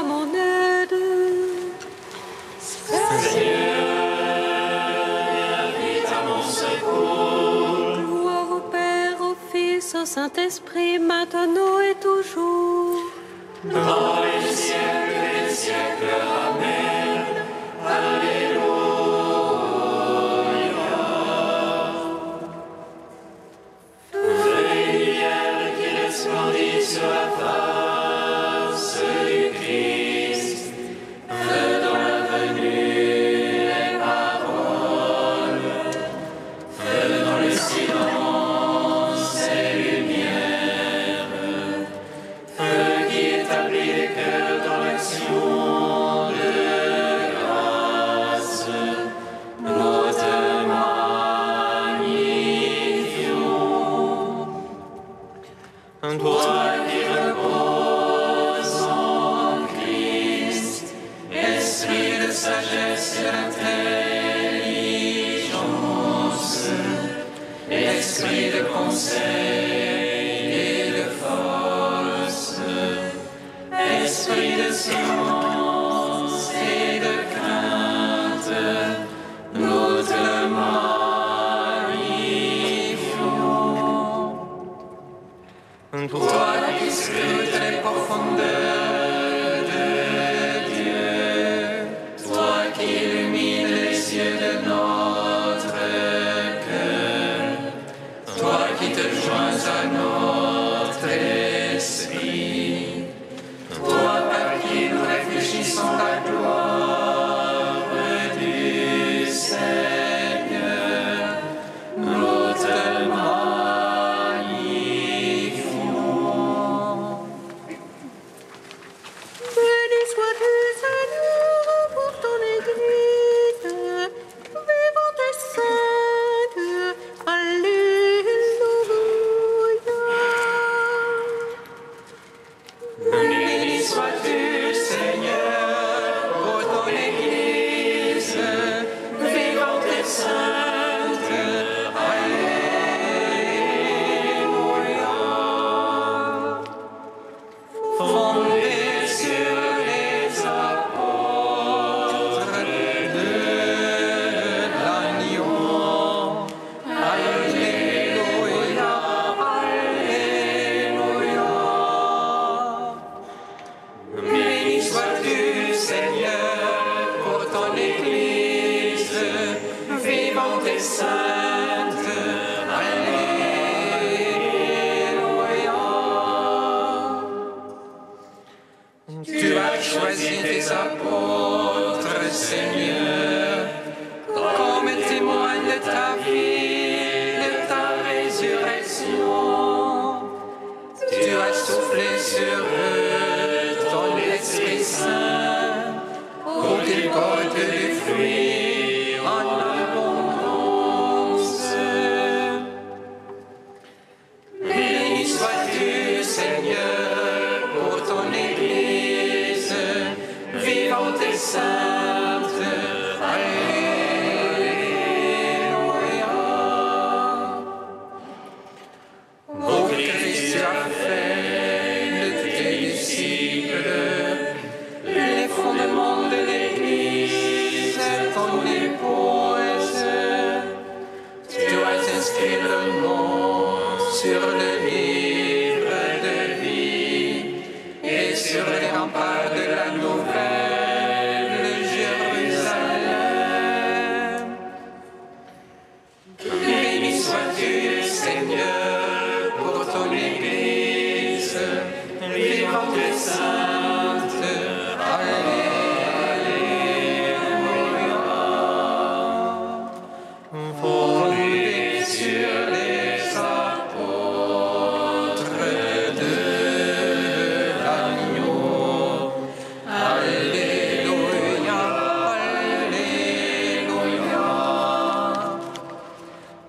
à mon aide. Seigneur, viens vite à mon secours. Gloire au Père, au Fils, au Saint-Esprit, maintenant et toujours. Dans les siècles des siècles, Amen. Alléluia. Lumière qui resplendit sur la face du Christ, feu dans la venue les paroles, feu dans le silence et lumière, feu qui établit les cœurs dans l'action de grâce, nous te magnifions. Toi qui reposes en Christ, esprit de sagesse et d'intelligence, esprit de conseil et de force, esprit de science et de crainte, nous te magnifions. Toi qui scrutes les profondeurs de Dieu, toi qui illumines les yeux de notre cœur, toi qui te joins à notre esprit, toi par qui nous réfléchissons la gloire du Seigneur, nous te magnifions. Béni sois-tu, Seigneur, pour ton Église, vivante et sainte. Alléluia. Béni sois-tu, Seigneur, pour ton Église, vivante et sainte. Alléluia. Fondée sur les apôtres de l'agneau. Alléluia, Alléluia. Béni sois-tu, Seigneur, pour ton Église, vivante et sainte. Alléluia. Tu as choisi tes apôtres, Seigneur, comme témoins de ta vie, de ta résurrection. Tu as soufflé sur eux ton Esprit Saint, pour qu'ils portent des fruits en abondance. Béni sois-tu, Seigneur, pour ton Église, vivante et sainte. Alléluia. Ô Christ, tu as fait de tes disciples les fondements de l'Église, ton épouse. Tu as inscrit le nom sur le livre de vie et sur les remparts de la nouvelle Jérusalem. Béni sois-tu, Seigneur, pour ton Église, vivante et sainte. Alléluia. Fondée sur les apôtres de l'agneau. Alléluia, Alléluia.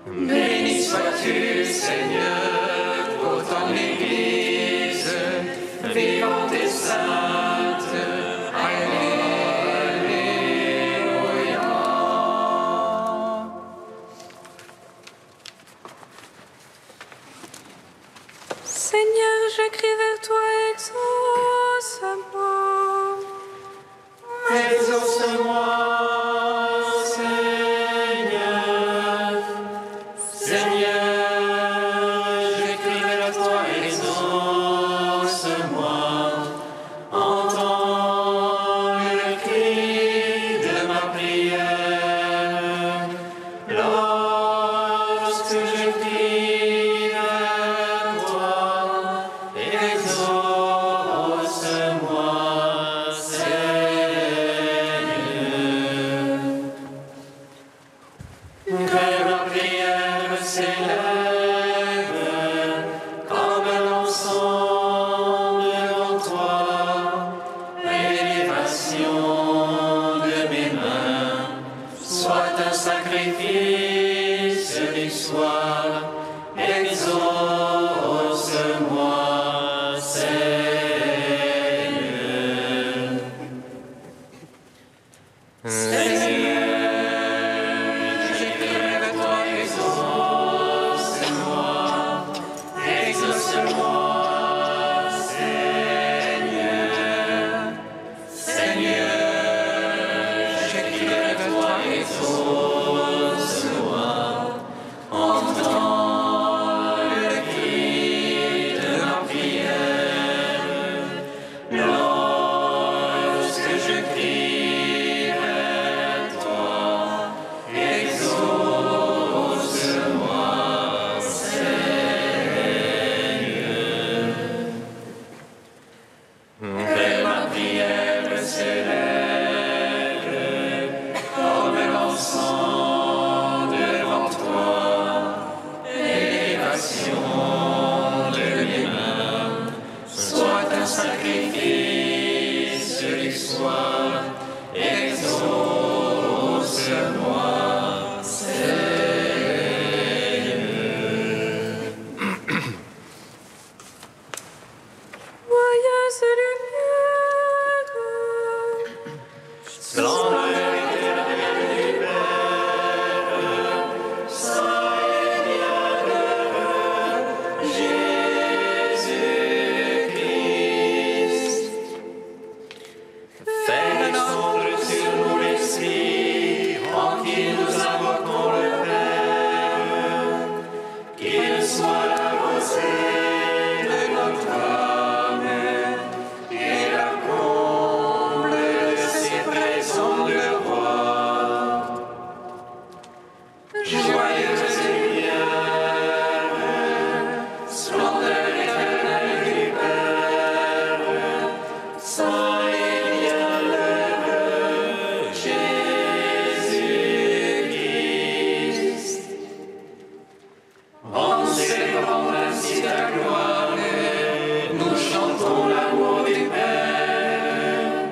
Béni sois-tu, Seigneur, pour ton Église, vivante et sainte. Alléluia. Seigneur, je crie vers toi, exauce-moi. s'élève comme un ensemble devant toi. L'élévation de mes mains soit un sacrifice du soir. Exauce-moi, Seigneur. Seigneur, j'écris vers toi, exauce-moi, exauce-moi, Seigneur. Seigneur, j'écris vers toi, exauce-moi, entends le cri de ma prière. Lorsque je crie vers toi, exauce-moi, Seigneur. Que ma prière s'élève comme l'encens devant toi. L'élévation de mes mains soit un sacrifice du soir. Exauce-moi, Seigneur. Joyeuse lumière, Splendeur éternelle du Père, saint et bienheureux Jésus-Christ. Fais descendre sur nous l'Esprit, en qui nous invoquons le Père, qu'il soit la rosée de notre âme et la comble de ses présents de roi. Joyeuse lumière, splendeur éternelle du Père, saint et bienheureux Jésus-Christ. En célébrant ainsi ta gloire, nous chantons l'amour du Père.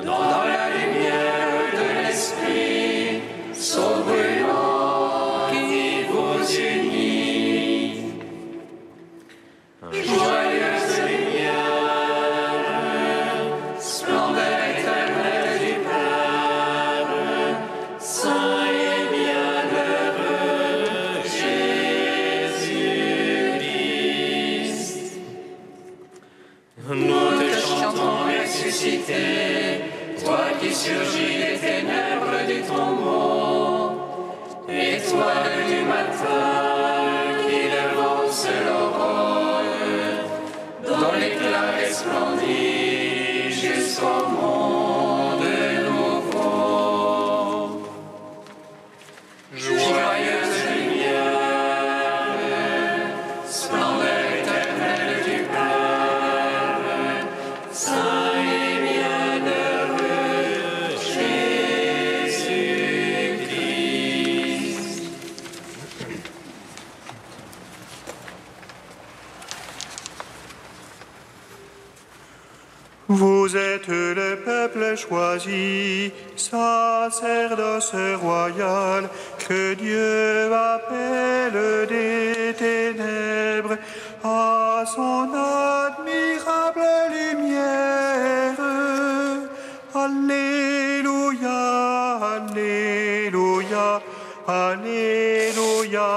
Dans la lumière de l'Esprit, saut brûlant qui vous unit. Joyeuse lumière, splendeur éternelle du Père, saint et bienheureux Jésus-Christ. Nous te chantons ressuscité, toi qui surgis des ténèbres du tombeau, étoile du matin qui devance l'aurore, dont l'éclat resplendit jusqu'au monde nouveau. Joyeuse lumière, splendeur éternelle du Père, saint et bienheureux Jésus-Christ. Vous êtes le peuple choisi, sacerdoce royal, que Dieu appelle des ténèbres à son admirable lumière. Alléluia, Alléluia, Alléluia,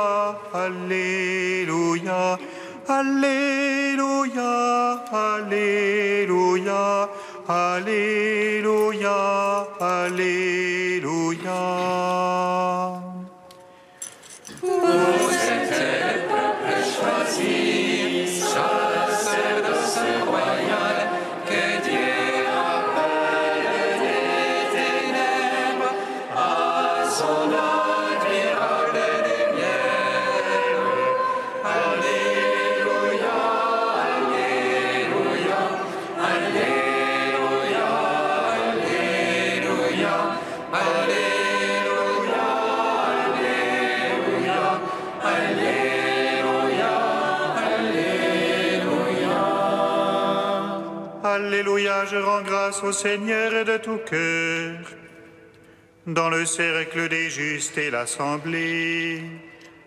Alléluia, Alléluia, Alléluia, Alléluia, Alléluia. Vous êtes le peuple choisi, sacerdoce royal, que Dieu appelle des ténèbres à son admirable lumière. Alléluia, Alléluia, Alléluia, Alléluia, Alléluia, Alléluia, Alléluia. témoignage, rends grâce au Seigneur de tout cœur. Dans le cercle des justes et l'assemblée,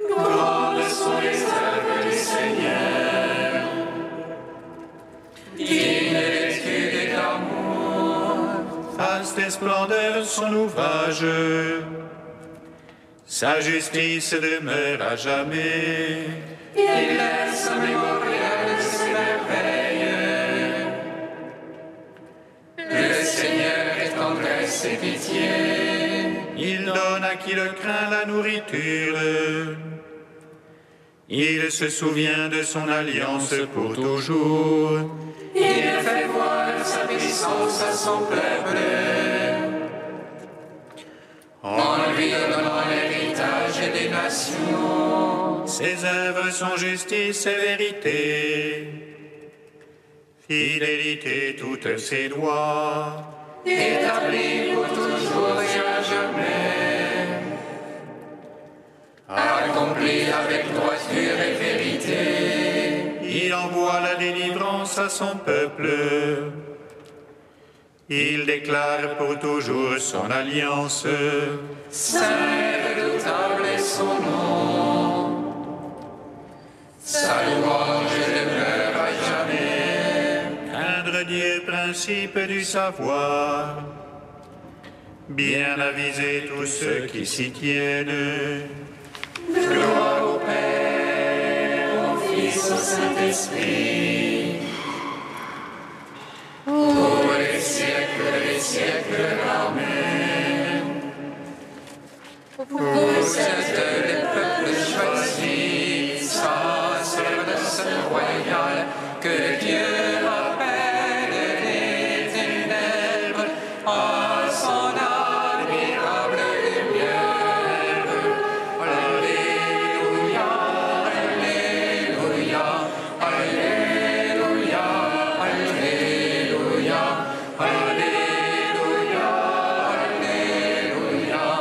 Grandes sont les œuvres du Seigneur, dignes d'étude et d'amour. vaste splendeur son ouvrage, sa justice demeure à jamais. Il laisse un mémorial de ses merveilles. Le Seigneur est tendresse et pitié. Il donne à qui le craint la nourriture. Il se souvient de son alliance pour toujours. Il fait voir sa puissance à son peuple, en lui donnant l'héritage des nations. Ses œuvres sont justice et vérité, fidélité toutes ses lois. Établi pour toujours et à jamais, accompli avec droiture et vérité. Il envoie la délivrance à son peuple. Il déclare pour toujours son alliance. Saint et redoutable est son nom, sa louange demeure à jamais. Craindre Dieu, principe du savoir. Bien aviser tous ceux qui s'y tiennent. Gloire au Père, au Fils, au Saint-Esprit, pour les siècles des siècles. Amen. Vous êtes les peuples choisis, sacerdoce royale, que Dieu appelle les ténèbres à son admirable lumière. Alléluia, Alléluia, Alléluia, Alléluia, Alléluia, Alléluia,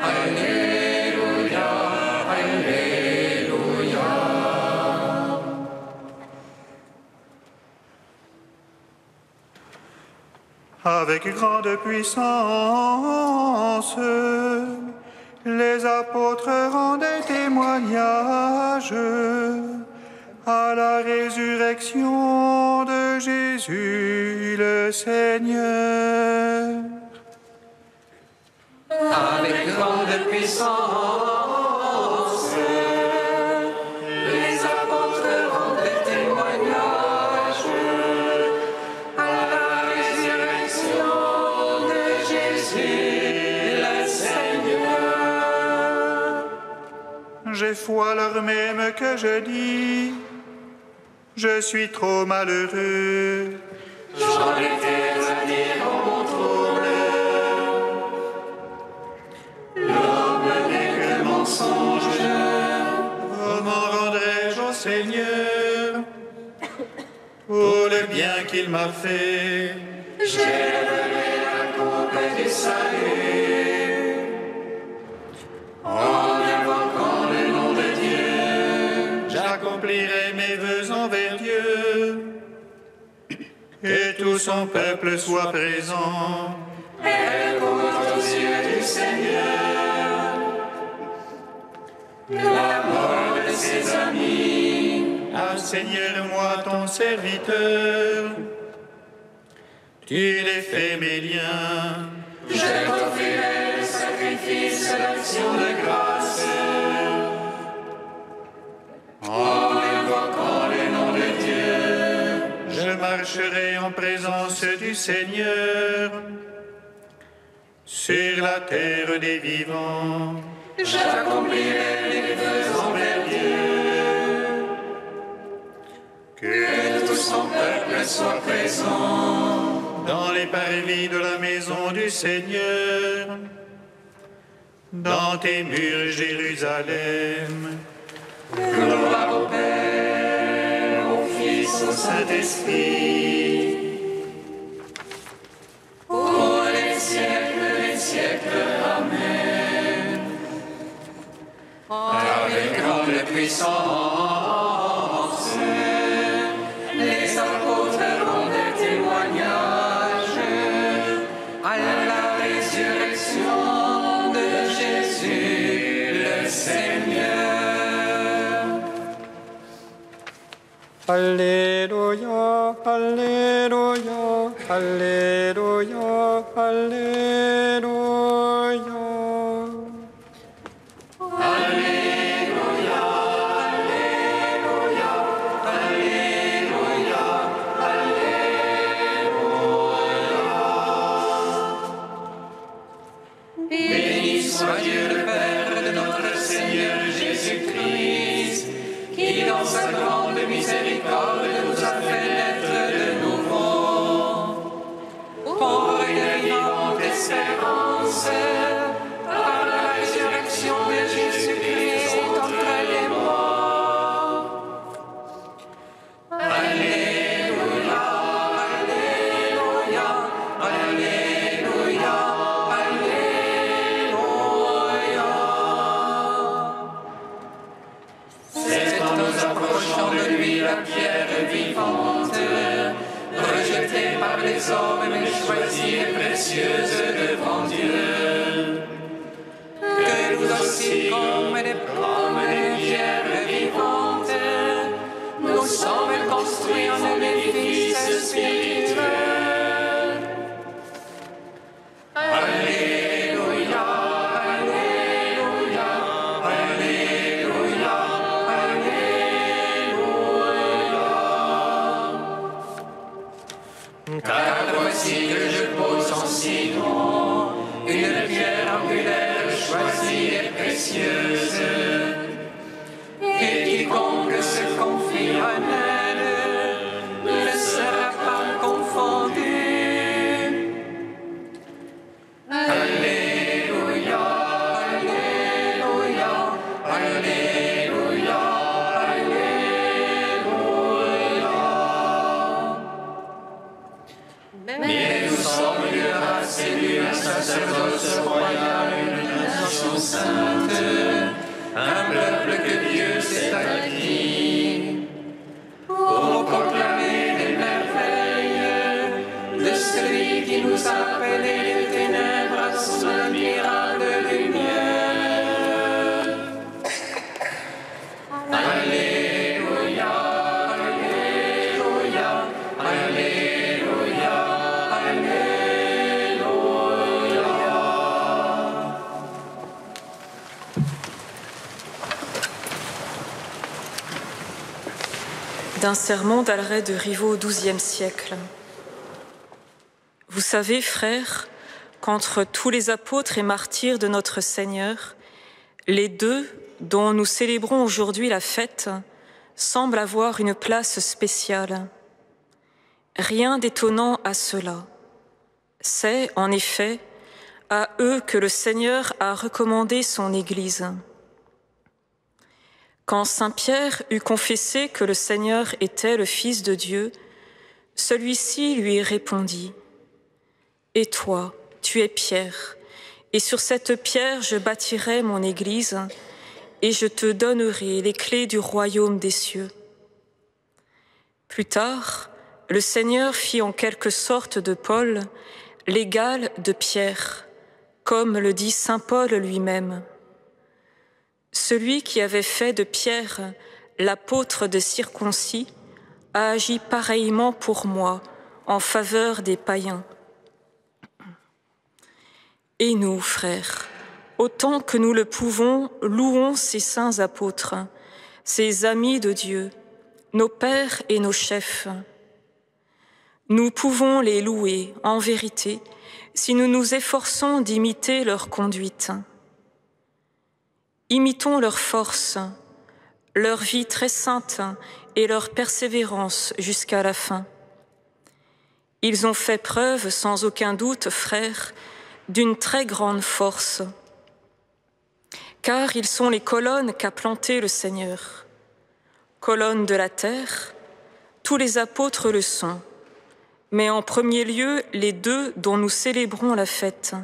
Alléluia, Alléluia. Avec grande puissance, les apôtres rendaient témoignage à la résurrection de Jésus le Seigneur. Avec grande puissance, les apôtres rendaient témoignage à la résurrection de Jésus le Seigneur. J'ai foi alors même que je dis, je suis trop malheureux. J'en étais à dire en mon trouble, l'homme n'est que mensonge. Comment rendrai-je au Seigneur pour le bien qu'il m'a fait? J'élèverai la coupe du salut en invoquant le nom de Dieu. J'accomplirai mes vœux envers Dieu, que tout son peuple soit présent. Écoute aux yeux du Seigneur la mort de ses amis. Ah Seigneur, moi ton serviteur, tu les fais mes liens. Je t'offrirai le sacrifice d'action de grâce en invoquant le nom de Dieu. Je marcherai en présence du Seigneur sur la terre des vivants. J'accomplirai les vœux envers Dieu, que tout son peuple soit présent Dans les parvis de la maison du Seigneur, dans tes murs, Jérusalem. Gloire au Père, au Fils, au Saint-Esprit, pour les siècles des siècles. Amen. Avec grande puissance, les apôtres rendaient témoignage Alléluia, Alléluia, Alléluia, Alléluia. Béni soit Dieu le Père de notre Seigneur Jésus-Christ, qui dans sa grande miséricorde nous a fait naître de nouveau, pour une vivante espérance, par la résurrection de Jésus-Christ d'entre les morts. Alléluia, Alléluia, Alléluia, Alléluia. C'est en nous approchant de lui la pierre vivante, rejetée par les hommes mais choisie et précieuse devant Dieu, que nous aussi, comme des pierres vivantes, nous sommes construits en un édifice spirituel. Alléluia, Alléluia, Alléluia, Alléluia. Car voici que je pose en Sion une pierre angulaire choisie et précieuse, et quiconque se confie en elle ne sera pas confondu. Alléluia, Alléluia, Alléluia, Alléluia. Mais nous sommes une race élue, un sacerdoce royal, une nation sainte, un peuple que Dieu s'est acquis, pour proclamer les merveilles de celui qui nous a appelés des ténèbres à son admirable lumière. Alléluia, Alléluia, Alléluia, Alléluia. D'un sermon d'Alret de Rivaux au XIIe siècle. Vous savez, frères, qu'entre tous les apôtres et martyrs de notre Seigneur, les deux dont nous célébrons aujourd'hui la fête semblent avoir une place spéciale. Rien d'étonnant à cela. C'est, en effet, à eux que le Seigneur a recommandé son Église. Quand saint Pierre eut confessé que le Seigneur était le Fils de Dieu, celui-ci lui répondit : « Et toi, tu es Pierre, et sur cette pierre je bâtirai mon Église, et je te donnerai les clés du royaume des cieux. » Plus tard, le Seigneur fit en quelque sorte de Paul l'égal de Pierre, comme le dit saint Paul lui-même. Celui qui avait fait de Pierre l'apôtre des circoncis a agi pareillement pour moi en faveur des païens. Et nous, frères, autant que nous le pouvons, louons ces saints apôtres, ces amis de Dieu, nos pères et nos chefs. Nous pouvons les louer en vérité si nous nous efforçons d'imiter leur conduite. Imitons leur force, leur vie très sainte et leur persévérance jusqu'à la fin. Ils ont fait preuve, sans aucun doute, frères, d'une très grande force, car ils sont les colonnes qu'a plantées le Seigneur. Colonnes de la terre, tous les apôtres le sont, mais en premier lieu les deux dont nous célébrons la fête.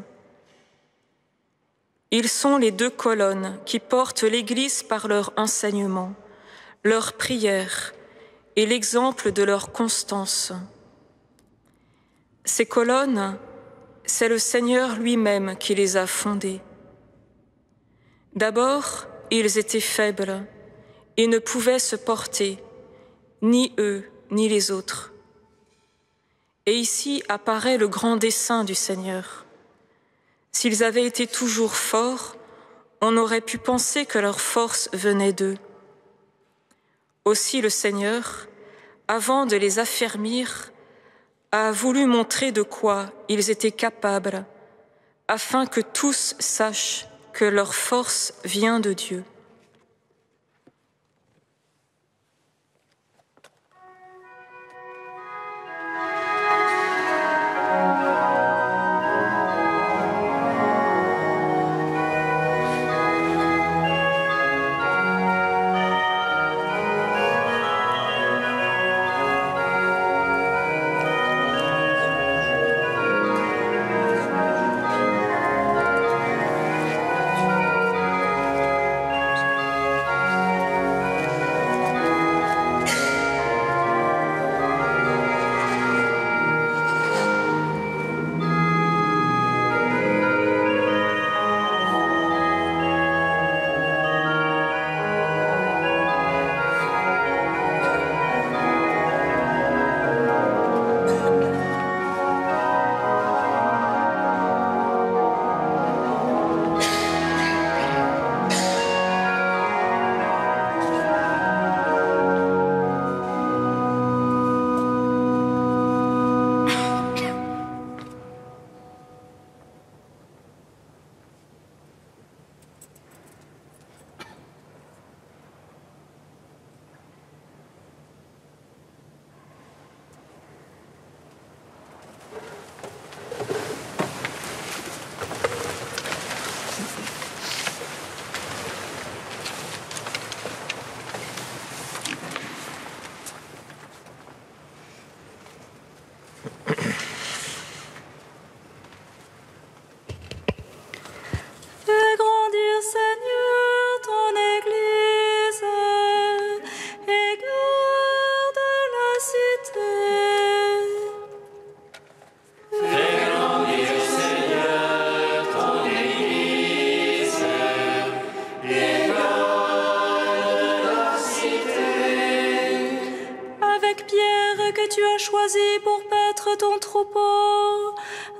Ils sont les deux colonnes qui portent l'Église par leur enseignement, leur prière et l'exemple de leur constance. Ces colonnes, c'est le Seigneur lui-même qui les a fondées. D'abord, ils étaient faibles et ne pouvaient se porter, ni eux, ni les autres. Et ici apparaît le grand dessein du Seigneur. S'ils avaient été toujours forts, on aurait pu penser que leur force venait d'eux. Aussi le Seigneur, avant de les affermir, a voulu montrer de quoi ils étaient capables, afin que tous sachent que leur force vient de Dieu.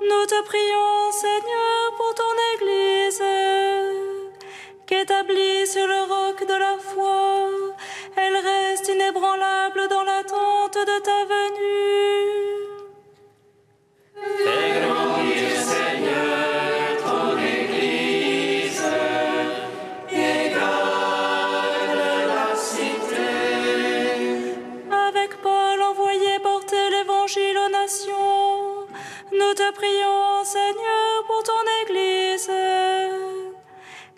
Nous te prions, Seigneur, pour ton Église, qu'établie sur le roc de la foi, elle reste inébranlable dans l'attente de ta venue. Fais grandir, Seigneur, ton Église, et garde la cité. Avec Paul envoyé porter l'Évangile aux nations, nous te prions, Seigneur, pour ton Église,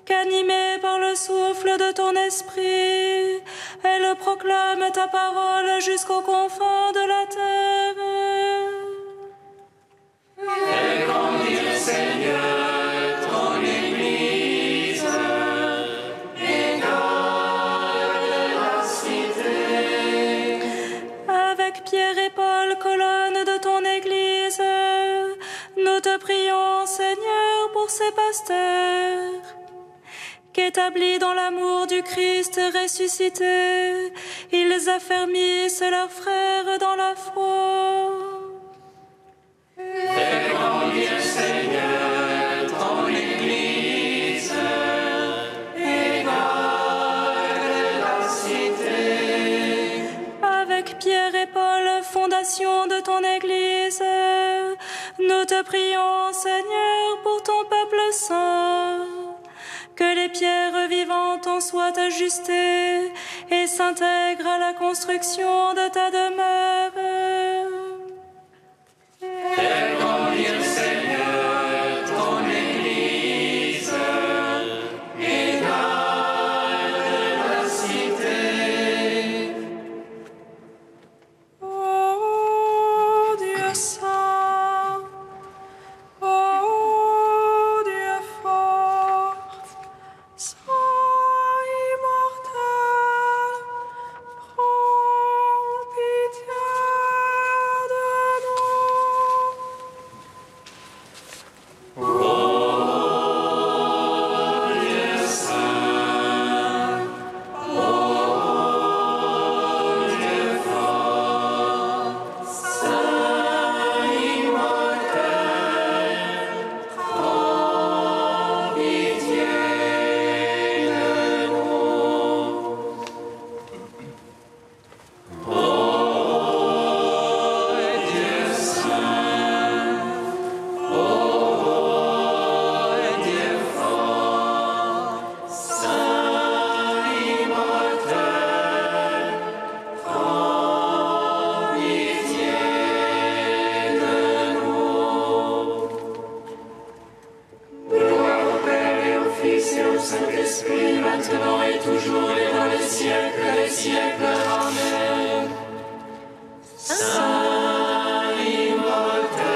qu'animée par le souffle de ton esprit, elle proclame ta parole jusqu'aux confins de la terre. Fais grandir, Seigneur, ton Église, et garde la cité. Avec Pierre et Paul, colonnes de ton Église, nous te prions, Seigneur, pour ces pasteurs, qu'établis dans l'amour du Christ ressuscité, ils affermissent leurs frères dans la foi. Fais grandir, Seigneur, ton Église, et garde la cité. Avec Pierre et Paul, fondation de ton Église, nous te prions, Seigneur, pour ton peuple saint, que les pierres vivantes en soient ajustées et s'intègrent à la construction de ta demeure. Fais grandir, Seigneur, ton Église, et garde la cité. Ô Dieu saint, ô Dieu fort, saint immortel, prends pitié de nous. siècles. Amen. Saint immortel,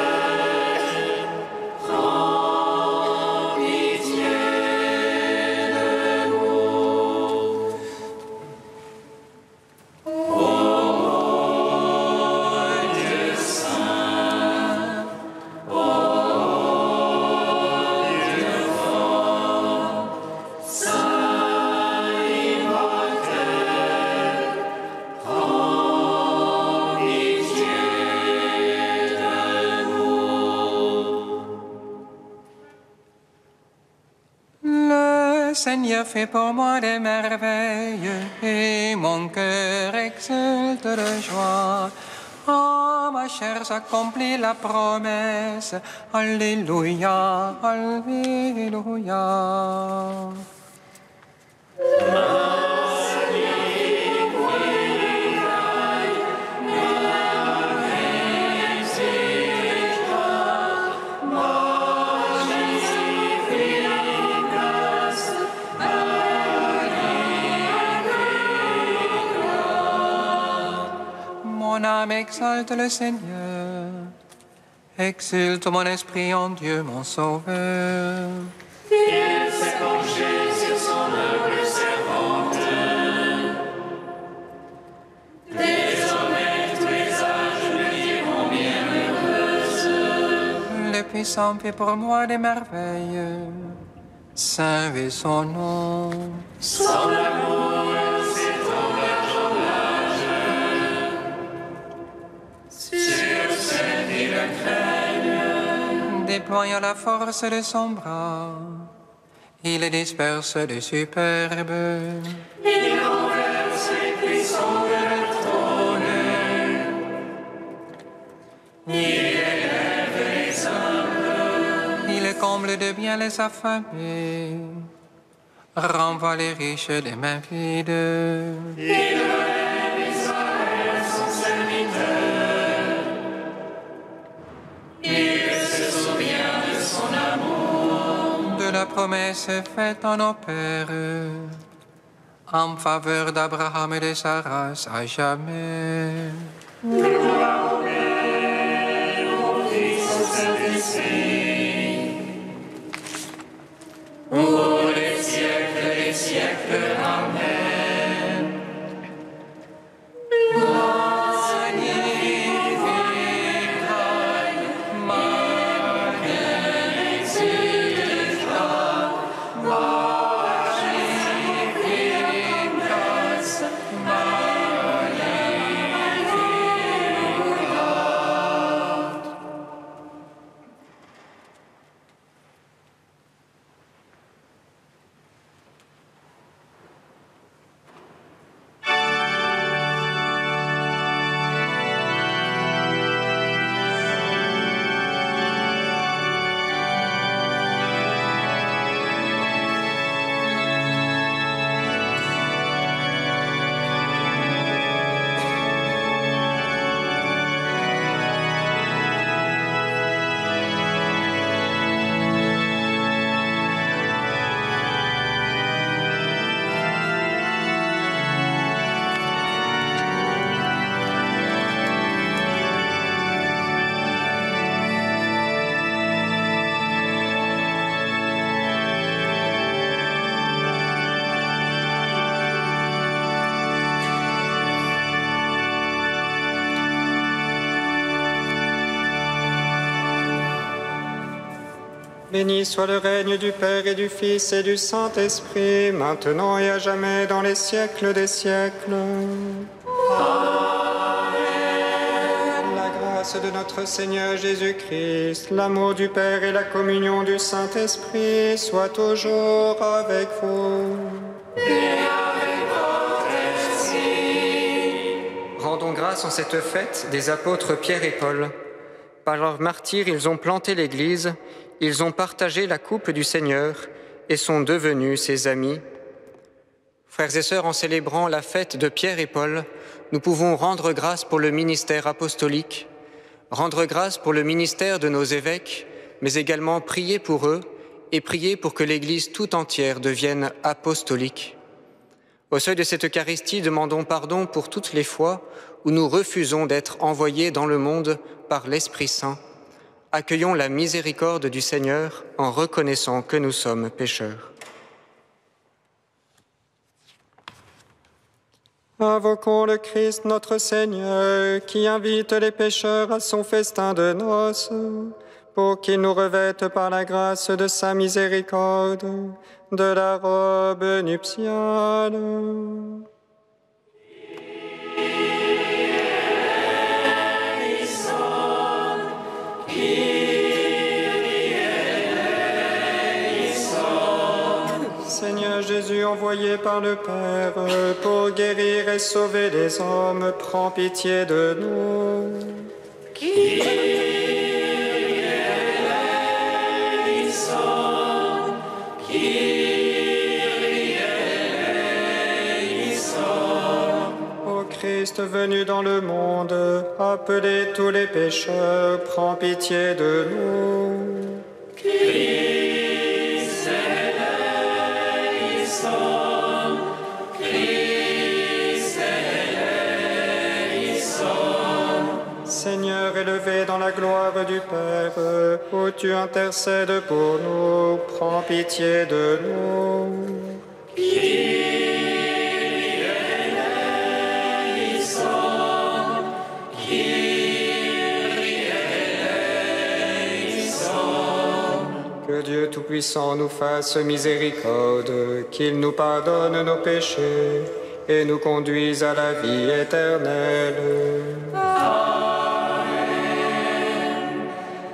prends pitié de nous. Ô Dieu saint, ô Dieu fort, Saint immortel, prends pitié de nous. Le Seigneur fait pour moi des merveilles et mon cœur exulte de joie. Ah, ma chair s'accomplit la promesse. Alléluia, Alléluia. Mon âme exalte le Seigneur, exulte mon esprit en Dieu mon Sauveur. Il s'est penché sur son humble servante. Désormais, tous les âges me diront bienheureuse. Le Puissant fait pour moi des merveilles, saint est son nom. Son amour s'étend large en large. Sur ceux qui le craignent, Déployant la force de son bras, il disperse les superbes. il renverse les puissants de leur trône. Il élève les humbles. Il comble de bien les affamés, renvoie les riches des mains vides. Il relève Israël, son serviteur. Il se souvient de son amour. De la promesse faite à nos pères, en faveur d'Abraham et de sa race à jamais. Gloire au Père, au Fils, au Saint-Esprit. Ô les siècles des siècles. Amen. Béni soit le règne du Père et du Fils et du Saint-Esprit, maintenant et à jamais dans les siècles des siècles. Amen. La grâce de notre Seigneur Jésus-Christ, l'amour du Père et la communion du Saint-Esprit soient toujours avec vous. Rendons grâce en cette fête des apôtres Pierre et Paul. Par leur martyre, ils ont planté l'Église, ils ont partagé la coupe du Seigneur et sont devenus ses amis. Frères et sœurs, en célébrant la fête de Pierre et Paul, nous pouvons rendre grâce pour le ministère apostolique, rendre grâce pour le ministère de nos évêques, mais également prier pour eux et prier pour que l'Église tout entière devienne apostolique. Au seuil de cette Eucharistie, demandons pardon pour toutes les fois où nous refusons d'être envoyés dans le monde par l'Esprit Saint. Accueillons la miséricorde du Seigneur en reconnaissant que nous sommes pécheurs. Invoquons le Christ notre Seigneur, qui invite les pécheurs à son festin de noces, pour qu'il nous revête par la grâce de sa miséricorde de la robe nuptiale. Seigneur Jésus, envoyé par le Père pour guérir et sauver les hommes, prends pitié de nous. Ô Christ venu dans le monde, appelez tous les pécheurs, prends pitié de nous. Seigneur, élevé dans la gloire du Père, où tu intercèdes pour nous, prends pitié de nous. Que Dieu Tout-Puissant nous fasse miséricorde, qu'il nous pardonne nos péchés et nous conduise à la vie éternelle.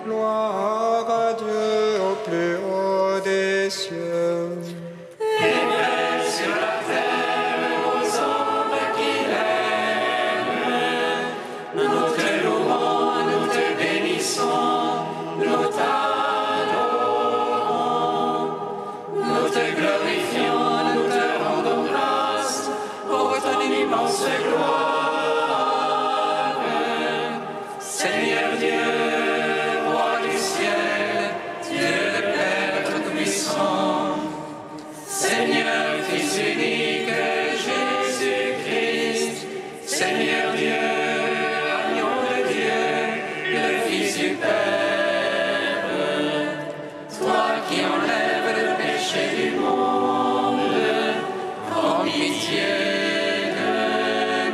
Gloire à Dieu au plus haut des cieux. Et paix sur la terre aux hommes qu'il aime. Nous te louons, nous te bénissons, nous t'adorons. Nous te glorifions, nous te rendons grâce pour ton immense gloire. Seigneur Dieu, Seigneur, Fils unique, Jésus-Christ, Seigneur Dieu, Agneau de Dieu, le Fils du Père, toi qui enlèves le péché du monde, prends pitié de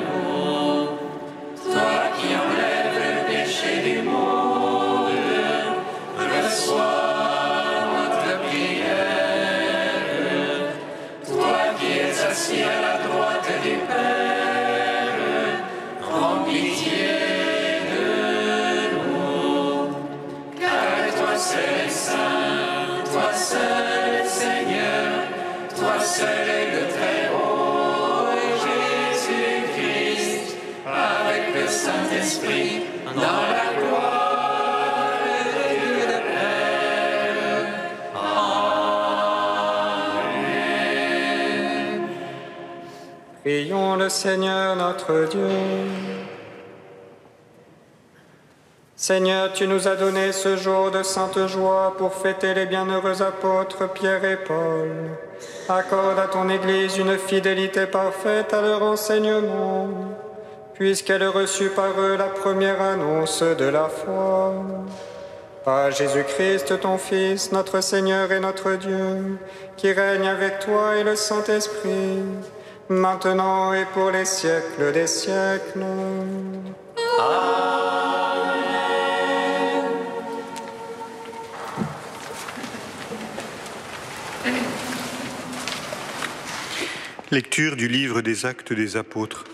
nous. Toi qui enlèves le péché du monde, reçois assis à la droite du Père, prends pitié de nous. Car toi seul est saint, toi seul est Seigneur, toi seul est le Très-Haut, Jésus-Christ, avec le Saint-Esprit, dans la gloire de Dieu le Père. Prions le Seigneur notre Dieu. Seigneur, tu nous as donné ce jour de sainte joie pour fêter les bienheureux apôtres Pierre et Paul. Accorde à ton Église une fidélité parfaite à leur enseignement, puisqu'elle reçut par eux la première annonce de la foi. Par Jésus-Christ, ton Fils, notre Seigneur et notre Dieu, qui règne avec toi et le Saint-Esprit, maintenant et pour les siècles des siècles. Amen. Lecture du livre des Actes des Apôtres.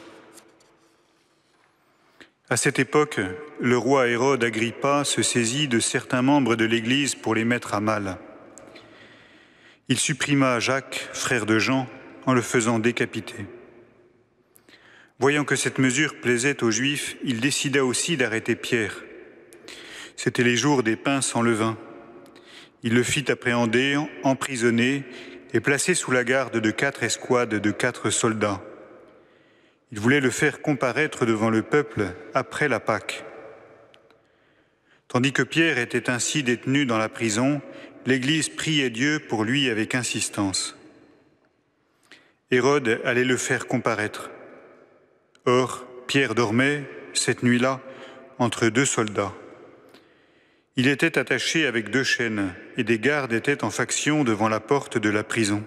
À cette époque, le roi Hérode Agrippa se saisit de certains membres de l'Église pour les mettre à mal. Il supprima Jacques, frère de Jean, en le faisant décapiter. Voyant que cette mesure plaisait aux Juifs, il décida aussi d'arrêter Pierre. C'étaient les jours des pains sans levain. Il le fit appréhender, emprisonner et placer sous la garde de 4 escouades de 4 soldats. Il voulait le faire comparaître devant le peuple après la Pâque. Tandis que Pierre était ainsi détenu dans la prison, l'Église priait Dieu pour lui avec insistance. Hérode allait le faire comparaître. Or, Pierre dormait, cette nuit-là, entre 2 soldats. Il était attaché avec 2 chaînes, et des gardes étaient en faction devant la porte de la prison.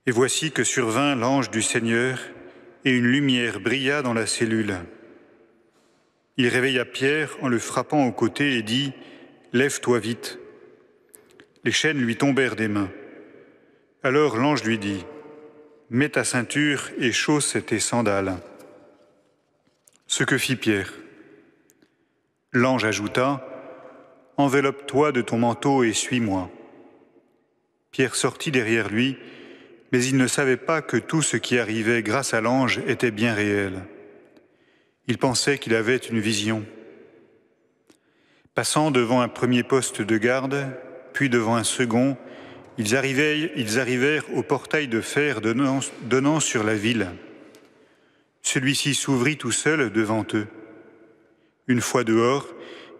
Et voici que survint l'ange du Seigneur, et une lumière brilla dans la cellule. Il réveilla Pierre en le frappant au côté et dit « Lève-toi vite !» Les chaînes lui tombèrent des mains. Alors l'ange lui dit « Mets ta ceinture et chausse tes sandales. » Ce que fit Pierre. L'ange ajouta « Enveloppe-toi de ton manteau et suis-moi. » Pierre sortit derrière lui, mais il ne savait pas que tout ce qui arrivait grâce à l'ange était bien réel. Il pensait qu'il avait une vision. Passant devant un premier poste de garde, puis devant un second, ils arrivèrent au portail de fer donnant sur la ville. Celui-ci s'ouvrit tout seul devant eux. Une fois dehors,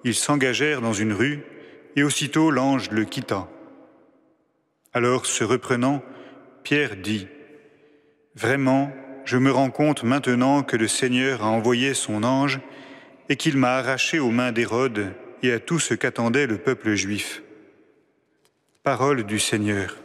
ils s'engagèrent dans une rue, et aussitôt l'ange le quitta. Alors, se reprenant, Pierre dit « Vraiment, je me rends compte maintenant que le Seigneur a envoyé son ange et qu'il m'a arraché aux mains d'Hérode et à tout ce qu'attendait le peuple juif. » Parole du Seigneur.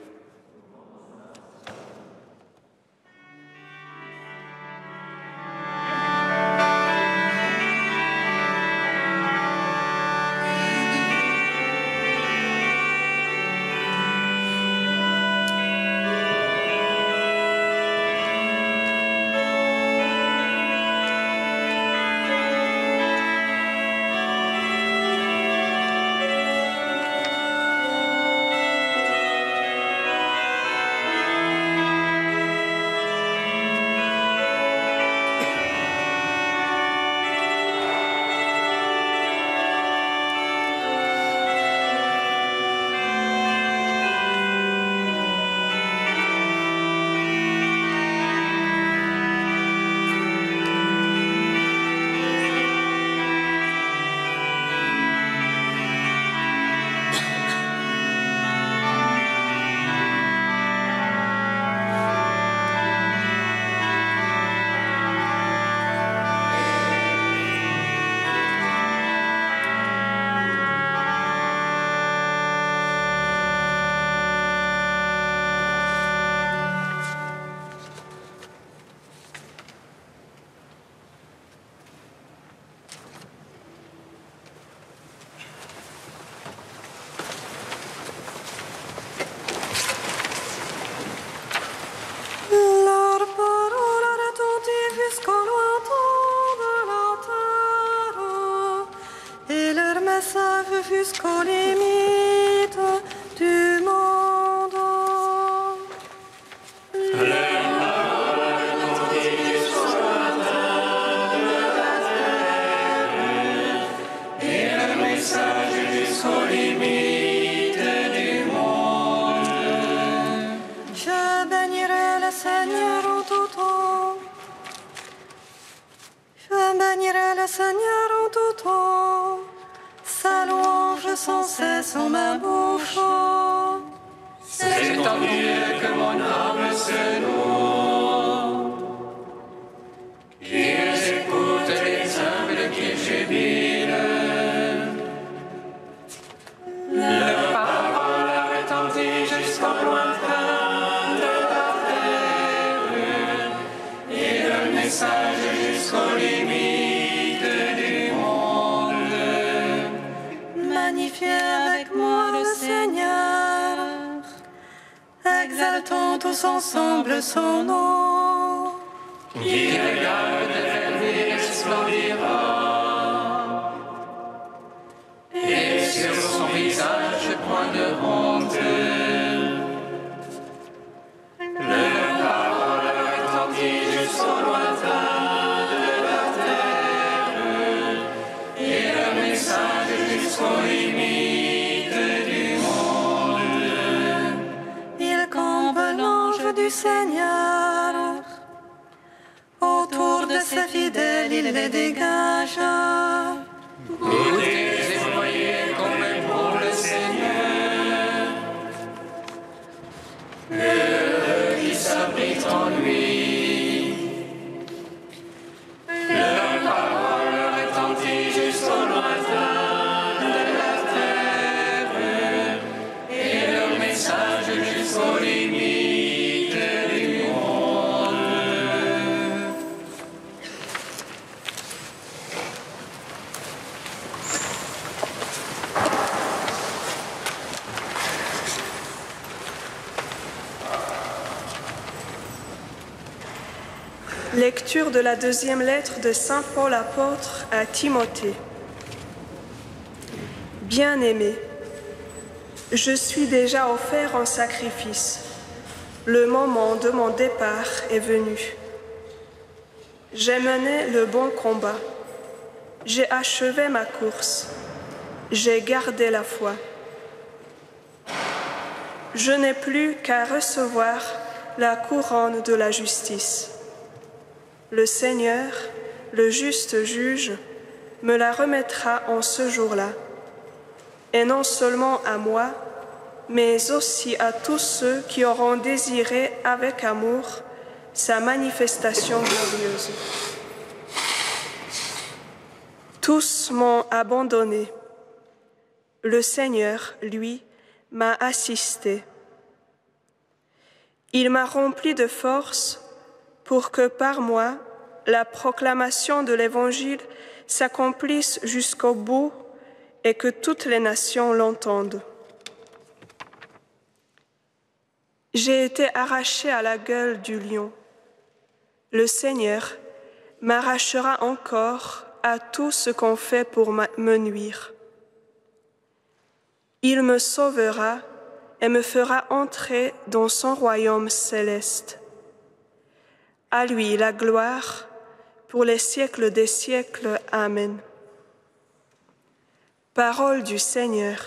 Jusqu'aux limites du monde. Les paroles retentissent jusqu'au lointain de la terre, et le message jusqu'aux limites du monde. Je bénirai le Seigneur en tout temps. Je bénirai le Seigneur en tout temps. Sa louange sans cesse en ma bouche. C'est en Dieu que mon âme se loue. Qu'ils écoutent les humbles qui jubilent. Leur parole a retenti jusqu'au lointain de la terre, et leur message jusqu'aux limites du monde. Magnifiez avec moi le Seigneur, exaltons tous ensemble son nom. Qui regarde vers lui resplendira, et sur son visage point de honte. Leur parole retentit jusqu'au lointain de la terre, et leur message jusqu'aux limites du monde. Il campe l'ange du Seigneur, autour de ses fidèles il les dégage. Goûtez et voyez comme est bon le Seigneur. Heureux qui savent Lecture de la deuxième lettre de Saint Paul apôtre à Timothée. Bien-aimé, je suis déjà offert en sacrifice. Le moment de mon départ est venu. J'ai mené le bon combat. J'ai achevé ma course. J'ai gardé la foi. Je n'ai plus qu'à recevoir la couronne de la justice. Le Seigneur, le juste juge, me la remettra en ce jour-là, et non seulement à moi, mais aussi à tous ceux qui auront désiré avec amour sa manifestation glorieuse. Tous m'ont abandonné. Le Seigneur, lui, m'a assisté. Il m'a rempli de force pour que par moi, la proclamation de l'Évangile s'accomplisse jusqu'au bout et que toutes les nations l'entendent. J'ai été arraché à la gueule du lion. Le Seigneur m'arrachera encore à tout ce qu'on fait pour me nuire. Il me sauvera et me fera entrer dans son royaume céleste. À lui la gloire pour les siècles des siècles. Amen. Parole du Seigneur.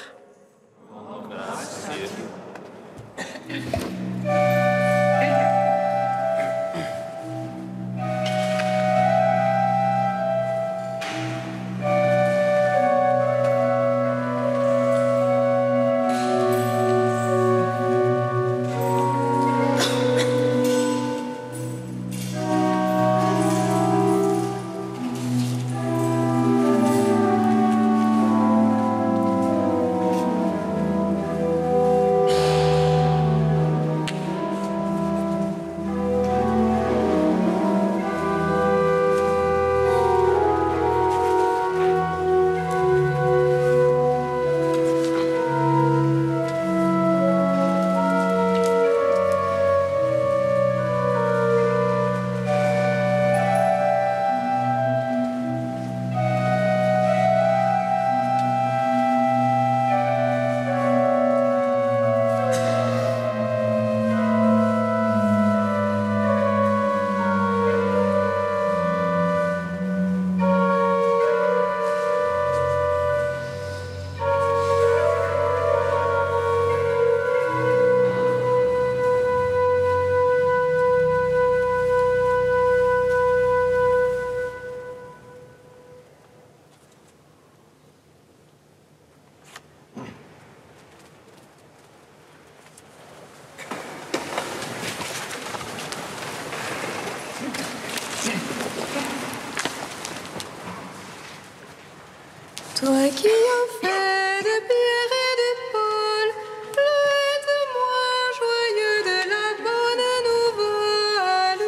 Toi qui as fait de pierre et d'épaule l'être-moi joyeux de la bonne nouvelle.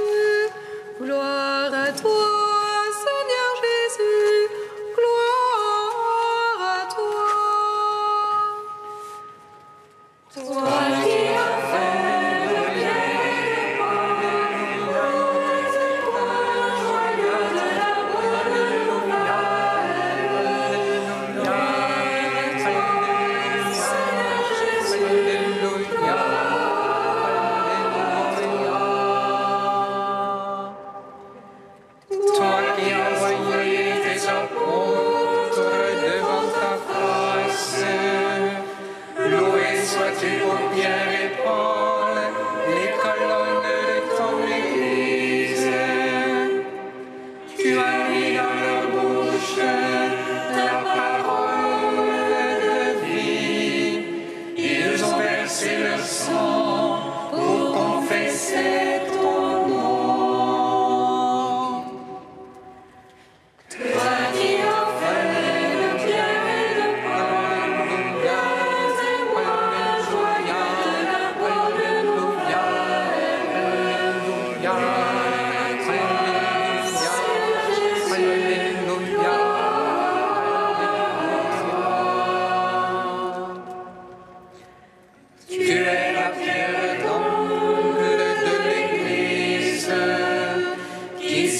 Gloire à toi, Seigneur Jésus, gloire à toi. Toi qui as fait de pierre et d'épaule l'être-moi joyeux de la bonne nouvelle. Toi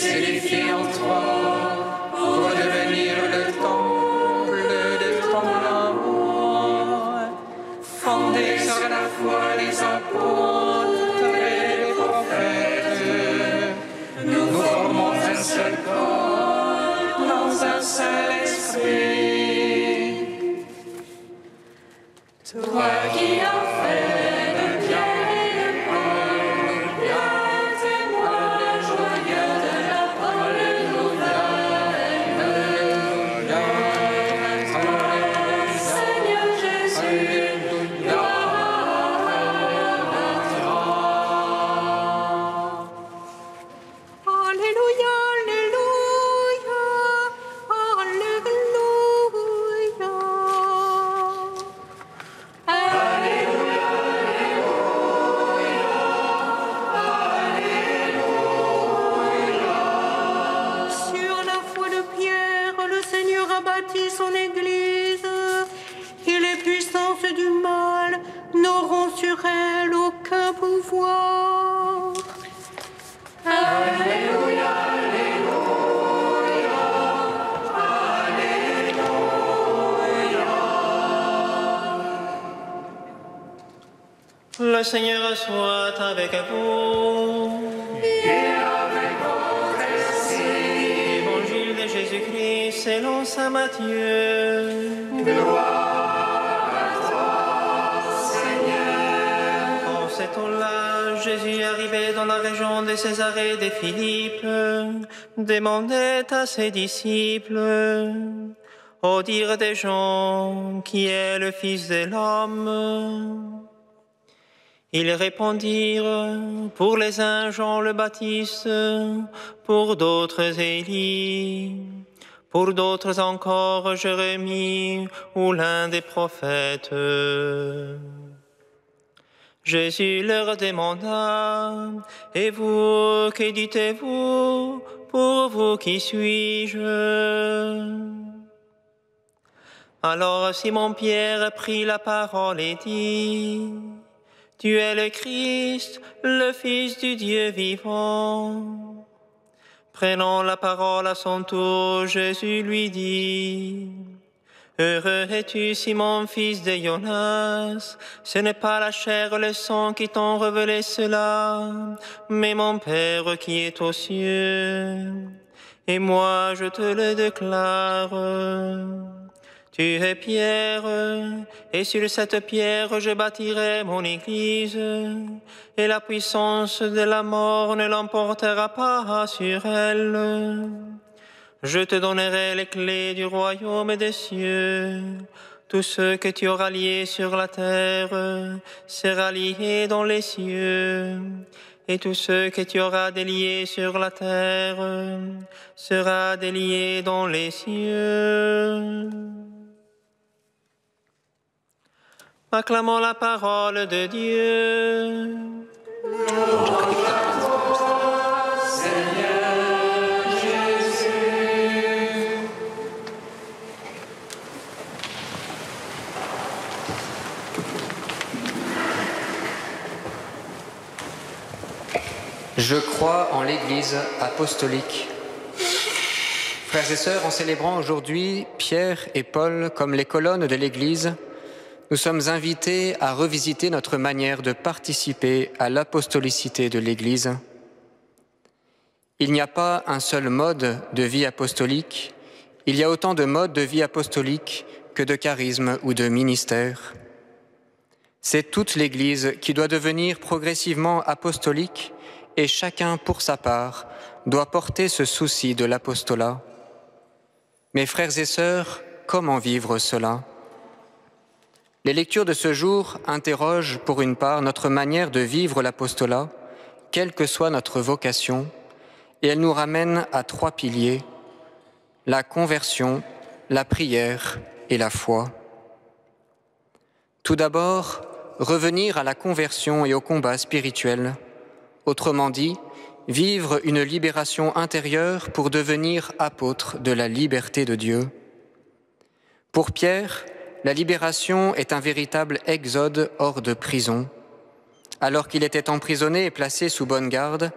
s'édifie en toi pour devenir le temple de ton amour, fondé sur la foi des apôtres et des prophètes. Nous formons un seul corps dans un seul esprit. Toi qui as fait de pierre et de paul, bien témoin joyeux de la bonne nouvelle. Seigneur Jésus, Alléluia, Alléluia, Alléluia. Sur la foi de Pierre, le Seigneur a bâti son Église, et les puissances du mal n'auront sur elle aucun pouvoir. Alléluia, Le Seigneur soit avec vous. Et avec votre esprit. Évangile de Jésus-Christ selon saint Matthieu. Gloire à toi, Seigneur. En ce temps-là, Jésus, arrivé dans la région de Césarée de Philippe, demandait à ses disciples, au dire des gens, qui est le Fils de l'homme? Ils répondirent, pour les uns Jean le Baptiste, pour d'autres Élie, pour d'autres encore Jérémie ou l'un des prophètes. Jésus leur demanda, et vous, que dites-vous? Pour vous, qui suis-je? Alors Simon-Pierre prit la parole et dit, tu es le Christ, le Fils du Dieu vivant. Prenant la parole à son tour, Jésus lui dit, heureux es-tu, Simon, fils de Jonas, ce n'est pas la chair et le sang qui t'ont révélé cela, mais mon Père qui est aux cieux. Et moi, je te le déclare. Tu es Pierre, et sur cette pierre je bâtirai mon église, et la puissance de la mort ne l'emportera pas sur elle. Je te donnerai les clés du royaume des cieux. Tout ce que tu auras lié sur la terre sera lié dans les cieux, et tout ce que tu auras délié sur la terre sera délié dans les cieux. Acclamons la parole de Dieu. Seigneur Jésus. Je crois en l'Église apostolique. Frères et sœurs, en célébrant aujourd'hui Pierre et Paul comme les colonnes de l'Église, nous sommes invités à revisiter notre manière de participer à l'apostolicité de l'Église. Il n'y a pas un seul mode de vie apostolique, il y a autant de modes de vie apostolique que de charismes ou de ministères. C'est toute l'Église qui doit devenir progressivement apostolique et chacun pour sa part doit porter ce souci de l'apostolat. Mes frères et sœurs, comment vivre cela ? Les lectures de ce jour interrogent pour une part notre manière de vivre l'apostolat, quelle que soit notre vocation, et elles nous ramènent à 3 piliers, la conversion, la prière et la foi. Tout d'abord, revenir à la conversion et au combat spirituel, autrement dit, vivre une libération intérieure pour devenir apôtre de la liberté de Dieu. Pour Pierre, la libération est un véritable exode hors de prison. Alors qu'il était emprisonné et placé sous bonne garde,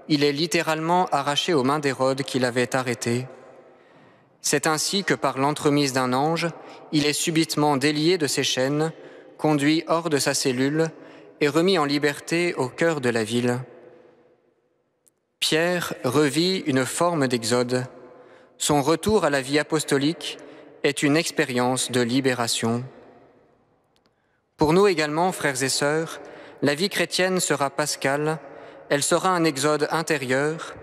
il est littéralement arraché aux mains d'Hérode qui l'avait arrêté. C'est ainsi que par l'entremise d'un ange, il est subitement délié de ses chaînes, conduit hors de sa cellule et remis en liberté au cœur de la ville. Pierre revit une forme d'exode. Son retour à la vie apostolique est une expérience de libération. Pour nous également, frères et sœurs, la vie chrétienne sera pascale, elle sera un exode intérieur,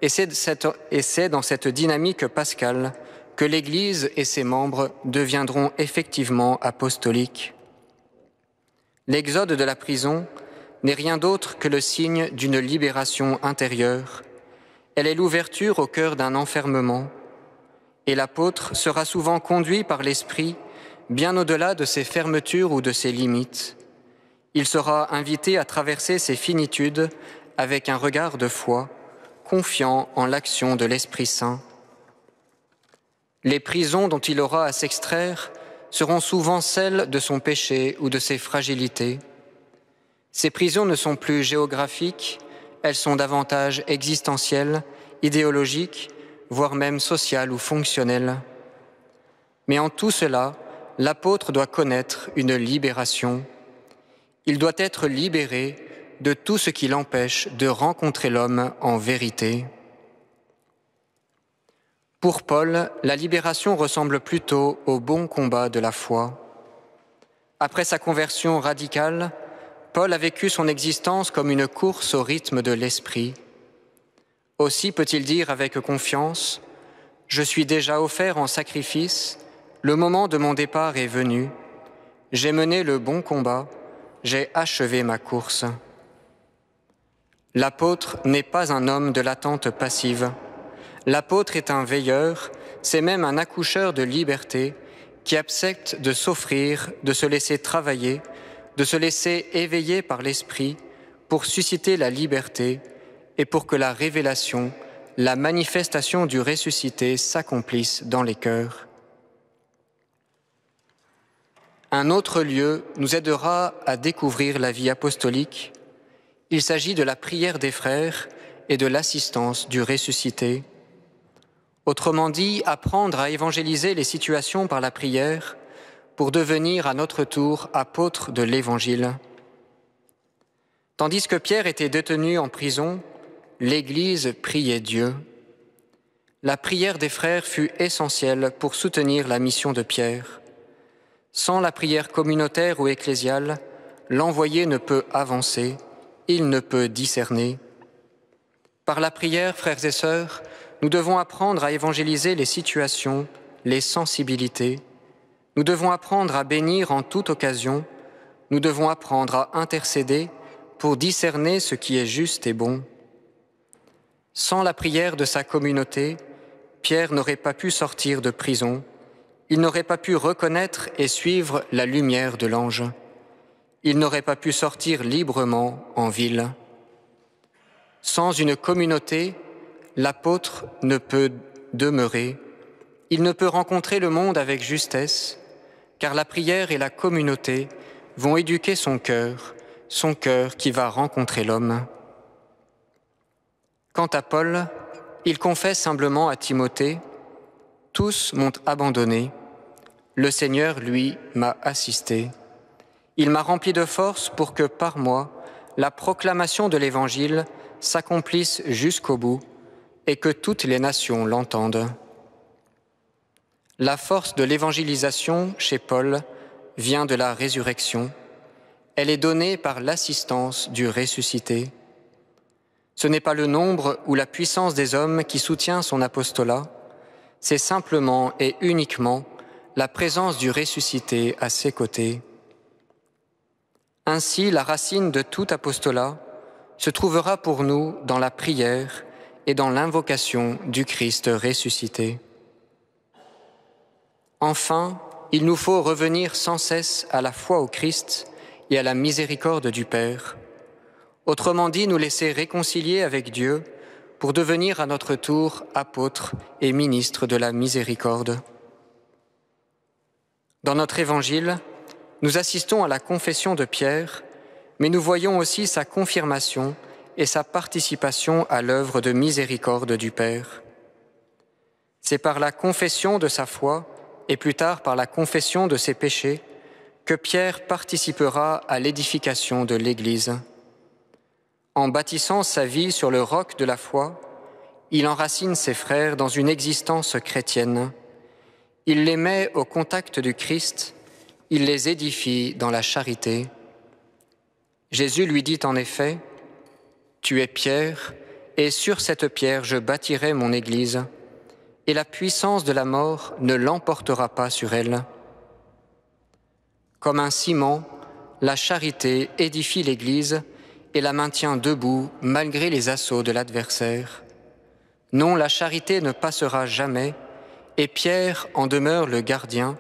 et c'est dans cette dynamique pascale que l'Église et ses membres deviendront effectivement apostoliques. L'exode de la prison n'est rien d'autre que le signe d'une libération intérieure. Elle est l'ouverture au cœur d'un enfermement, et l'apôtre sera souvent conduit par l'Esprit bien au-delà de ses fermetures ou de ses limites. Il sera invité à traverser ses finitudes avec un regard de foi, confiant en l'action de l'Esprit Saint. Les prisons dont il aura à s'extraire seront souvent celles de son péché ou de ses fragilités. Ces prisons ne sont plus géographiques, elles sont davantage existentielles, idéologiques, voire même sociales ou fonctionnelles. Mais en tout cela, l'apôtre doit connaître une libération. Il doit être libéré de tout ce qui l'empêche de rencontrer l'homme en vérité. Pour Paul, la libération ressemble plutôt au bon combat de la foi. Après sa conversion radicale, Paul a vécu son existence comme une course au rythme de l'esprit. Aussi peut-il dire avec confiance « Je suis déjà offert en sacrifice, le moment de mon départ est venu. J'ai mené le bon combat, j'ai achevé ma course. » L'apôtre n'est pas un homme de l'attente passive. L'apôtre est un veilleur, c'est même un accoucheur de liberté qui accepte de s'offrir, de se laisser travailler, de se laisser éveiller par l'Esprit pour susciter la liberté et pour que la révélation, la manifestation du ressuscité s'accomplisse dans les cœurs. Un autre lieu nous aidera à découvrir la vie apostolique. Il s'agit de la prière des frères et de l'assistance du ressuscité. Autrement dit, apprendre à évangéliser les situations par la prière pour devenir à notre tour apôtres de l'Évangile. Tandis que Pierre était détenu en prison, l'Église priait Dieu. La prière des frères fut essentielle pour soutenir la mission de Pierre. Sans la prière communautaire ou ecclésiale, l'envoyé ne peut avancer, il ne peut discerner. Par la prière, frères et sœurs, nous devons apprendre à évangéliser les situations, les sensibilités. Nous devons apprendre à bénir en toute occasion. Nous devons apprendre à intercéder pour discerner ce qui est juste et bon. Sans la prière de sa communauté, Pierre n'aurait pas pu sortir de prison. Il n'aurait pas pu reconnaître et suivre la lumière de l'ange. Il n'aurait pas pu sortir librement en ville. Sans une communauté, l'apôtre ne peut demeurer. Il ne peut rencontrer le monde avec justesse, car la prière et la communauté vont éduquer son cœur qui va rencontrer l'homme. Quant à Paul, il confesse humblement à Timothée « Tous m'ont abandonné, le Seigneur, lui, m'a assisté. Il m'a rempli de force pour que, par moi, la proclamation de l'Évangile s'accomplisse jusqu'au bout et que toutes les nations l'entendent. » La force de l'évangélisation chez Paul vient de la résurrection. Elle est donnée par l'assistance du ressuscité. Ce n'est pas le nombre ou la puissance des hommes qui soutient son apostolat, c'est simplement et uniquement la présence du ressuscité à ses côtés. Ainsi, la racine de tout apostolat se trouvera pour nous dans la prière et dans l'invocation du Christ ressuscité. Enfin, il nous faut revenir sans cesse à la foi au Christ et à la miséricorde du Père. Autrement dit, nous laisser réconcilier avec Dieu pour devenir à notre tour apôtres et ministres de la miséricorde. Dans notre évangile, nous assistons à la confession de Pierre, mais nous voyons aussi sa confirmation et sa participation à l'œuvre de miséricorde du Père. C'est par la confession de sa foi et plus tard par la confession de ses péchés que Pierre participera à l'édification de l'Église. En bâtissant sa vie sur le roc de la foi, il enracine ses frères dans une existence chrétienne. Il les met au contact du Christ, il les édifie dans la charité. Jésus lui dit en effet, « Tu es Pierre, et sur cette pierre je bâtirai mon Église, et la puissance de la mort ne l'emportera pas sur elle. » Comme un ciment, la charité édifie l'Église et la maintient debout malgré les assauts de l'adversaire. Non, la charité ne passera jamais, et Pierre en demeure le gardien,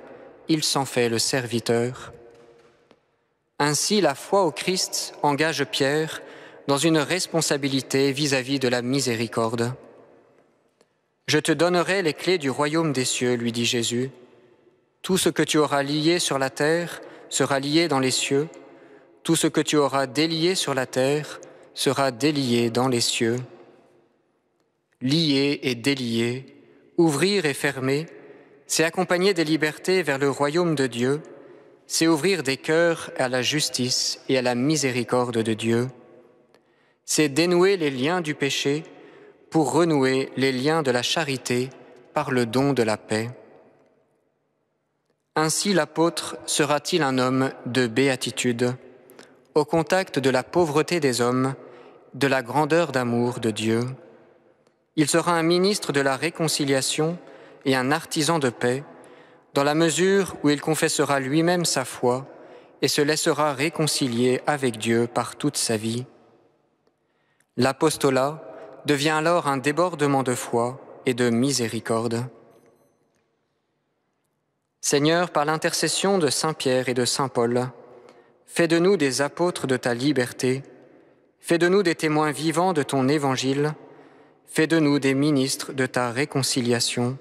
il s'en fait le serviteur. Ainsi, la foi au Christ engage Pierre dans une responsabilité vis-à-vis de la miséricorde. « Je te donnerai les clés du royaume des cieux, lui dit Jésus. Tout ce que tu auras lié sur la terre sera lié dans les cieux. Tout ce que tu auras délié sur la terre sera délié dans les cieux. » Lier et délier, ouvrir et fermer, c'est accompagner des libertés vers le royaume de Dieu, c'est ouvrir des cœurs à la justice et à la miséricorde de Dieu. C'est dénouer les liens du péché pour renouer les liens de la charité par le don de la paix. Ainsi l'apôtre sera-t-il un homme de béatitude, au contact de la pauvreté des hommes, de la grandeur d'amour de Dieu. Il sera un ministre de la réconciliation et un artisan de paix, dans la mesure où il confessera lui-même sa foi et se laissera réconcilier avec Dieu par toute sa vie. L'apostolat devient alors un débordement de foi et de miséricorde. Seigneur, par l'intercession de Saint Pierre et de Saint Paul, fais de nous des apôtres de ta liberté, fais de nous des témoins vivants de ton évangile, fais de nous des ministres de ta réconciliation.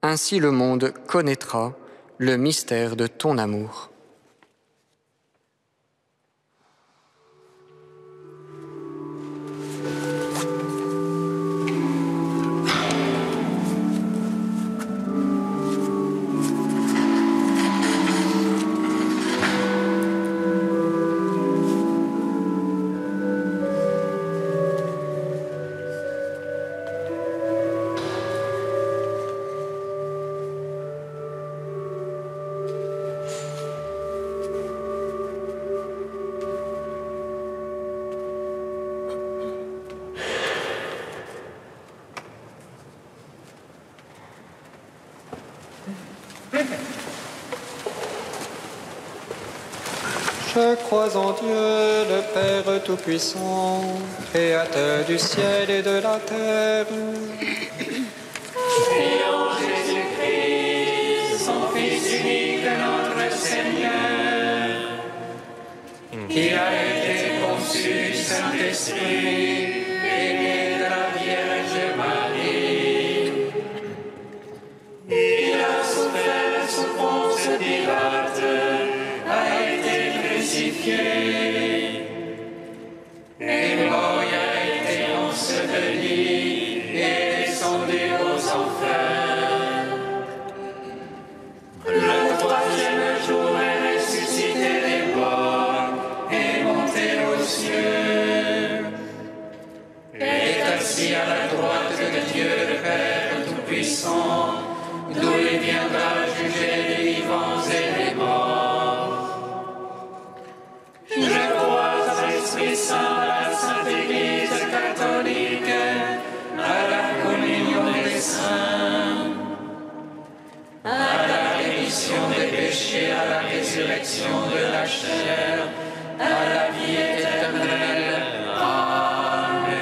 Ainsi le monde connaîtra le mystère de ton amour. Je crois en Dieu, le Père Tout-Puissant, Créateur du ciel et de la terre. Et en Jésus-Christ, son Fils unique, notre Seigneur, qui a été conçu du Saint-Esprit et né de la Vierge Marie. Il a souffert sous Ponce Pilate, a été crucifié, et mort et a été enseveli et descendu aux enfers. Le troisième jour est ressuscité des morts et monté aux cieux, est assis à la droite de Dieu le Père Tout-Puissant, d'où il viendra juger les vivants et les morts. Je crois à l'Esprit Saint, à la Sainte Église catholique, à la communion des saints, à la rémission des péchés, à la résurrection de la chair, à la vie éternelle. Amen.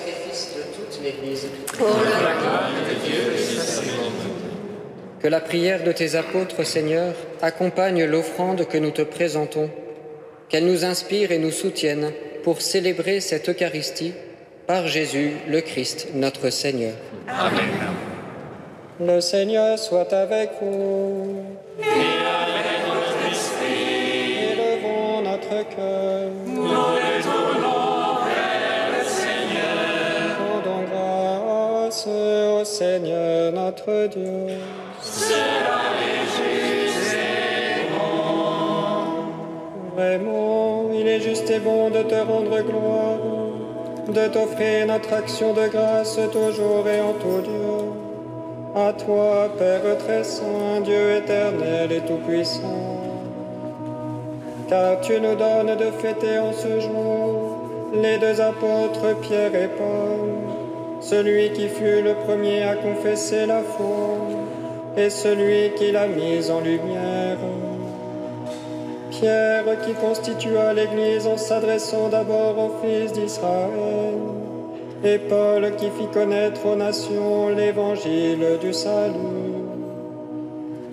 sacrifice de toute l'Église. Pour la gloire de Dieu et de sa volonté. Que la prière de tes apôtres, Seigneur, accompagne l'offrande que nous te présentons, qu'elle nous inspire et nous soutienne pour célébrer cette Eucharistie par Jésus, le Christ, notre Seigneur. Amen. Le Seigneur soit avec vous. Et avec votre esprit. Élevons notre cœur. Nous le tournons vers le Seigneur. Rendons grâce au Seigneur notre Dieu. Cela est juste et bon. Vraiment, il est juste et bon de te rendre gloire, de t'offrir notre action de grâce toujours et en tout lieu. À toi, Père très saint, Dieu éternel et tout-puissant. Car tu nous donnes de fêter en ce jour les deux apôtres Pierre et Paul, celui qui fut le premier à confesser la foi et celui qui l'a mise en lumière. Pierre qui constitua l'Église en s'adressant d'abord aux fils d'Israël, et Paul qui fit connaître aux nations l'évangile du salut.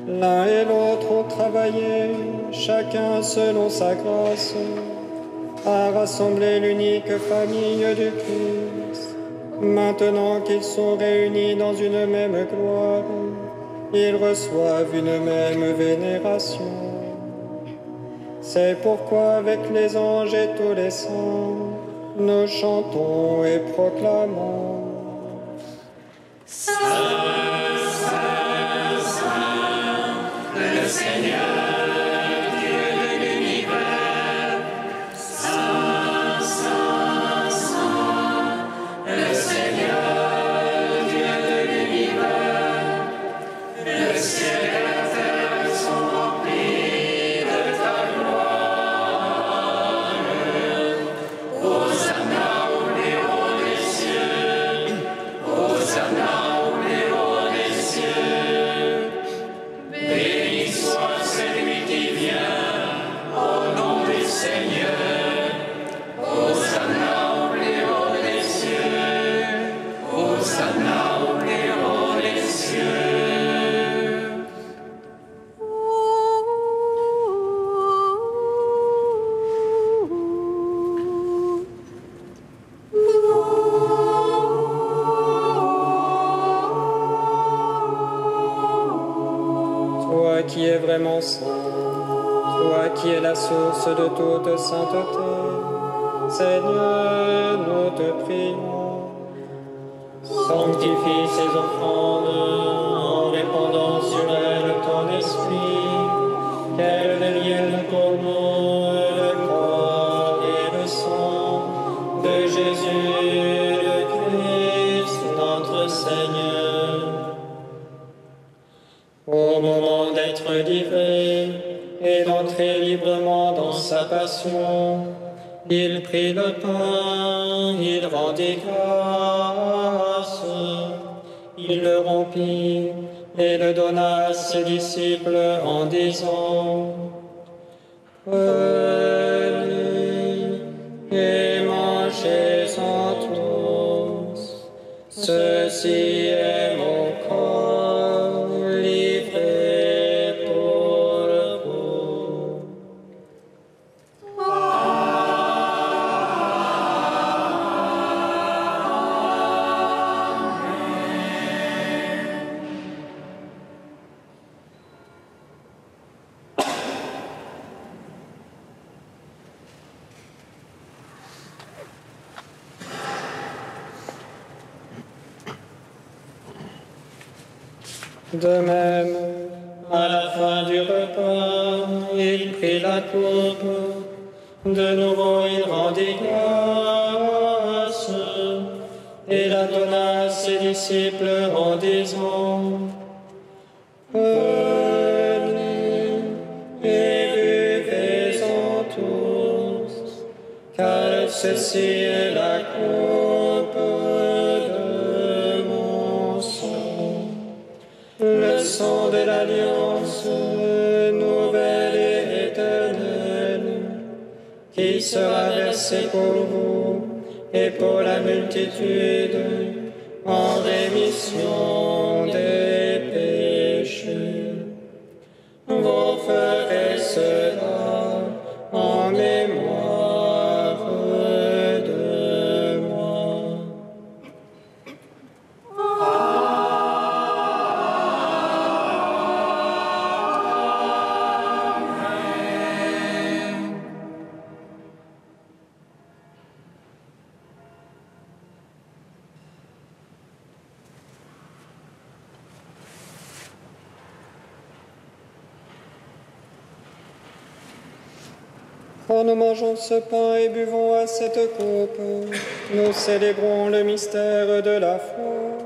L'un et l'autre ont travaillé, chacun selon sa grâce, à rassembler l'unique famille du Christ. Maintenant qu'ils sont réunis dans une même gloire, ils reçoivent une même vénération. C'est pourquoi avec les anges et tous les saints, nous chantons et proclamons. Saint, Saint, Saint, le Seigneur, Dieu de l'univers. Saint, Saint, Saint, le Seigneur, Dieu de l'univers. Le ciel et la terre sont remplis de ta gloire. Hosanna au Léon des cieux. Hosanna au Léon des cieux. Béni soit celui qui vient au nom du Seigneur. Hosanna au Léon des cieux. Hosanna au Léon des cieux. Toi qui es vraiment saint, toi qui es la source de toute sainteté, Seigneur, nous te prions. Sanctifie ces offrandes en répandant sur elles ton esprit, qu'elles deviennent pour nous le corps et le sang de Jésus le Christ, notre Seigneur. Au moment d'être livré et d'entrer librement dans sa passion, il prit le pain, il rendit grâce, il le rompit et le donna à ses disciples en disant: Prenez et mangez-en tous, ceci est mon corps livré pour vous. De même, à la fin du repas, il prit la coupe. De nouveau, il rendit grâce et la donna à ses disciples en disant: Prenez et buvez-en tous, car ceci est la coupe de mon sang, le sang de l'alliance nouvelle et éternelle, qui sera versé pour vous et pour la multitude, en rémission des péchés. Vous ferez cela en mémoire de moi. Quand nous mangeons ce pain et buvons à cette coupe, nous célébrons le mystère de la foi.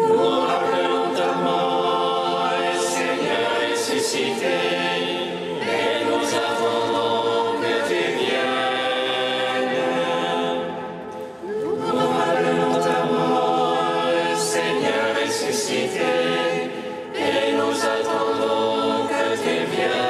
Nous rappelons ta mort, Seigneur ressuscité, et nous attendons que tu viennes. Nous rappelons ta mort, Seigneur ressuscité, et nous attendons que tu viennes.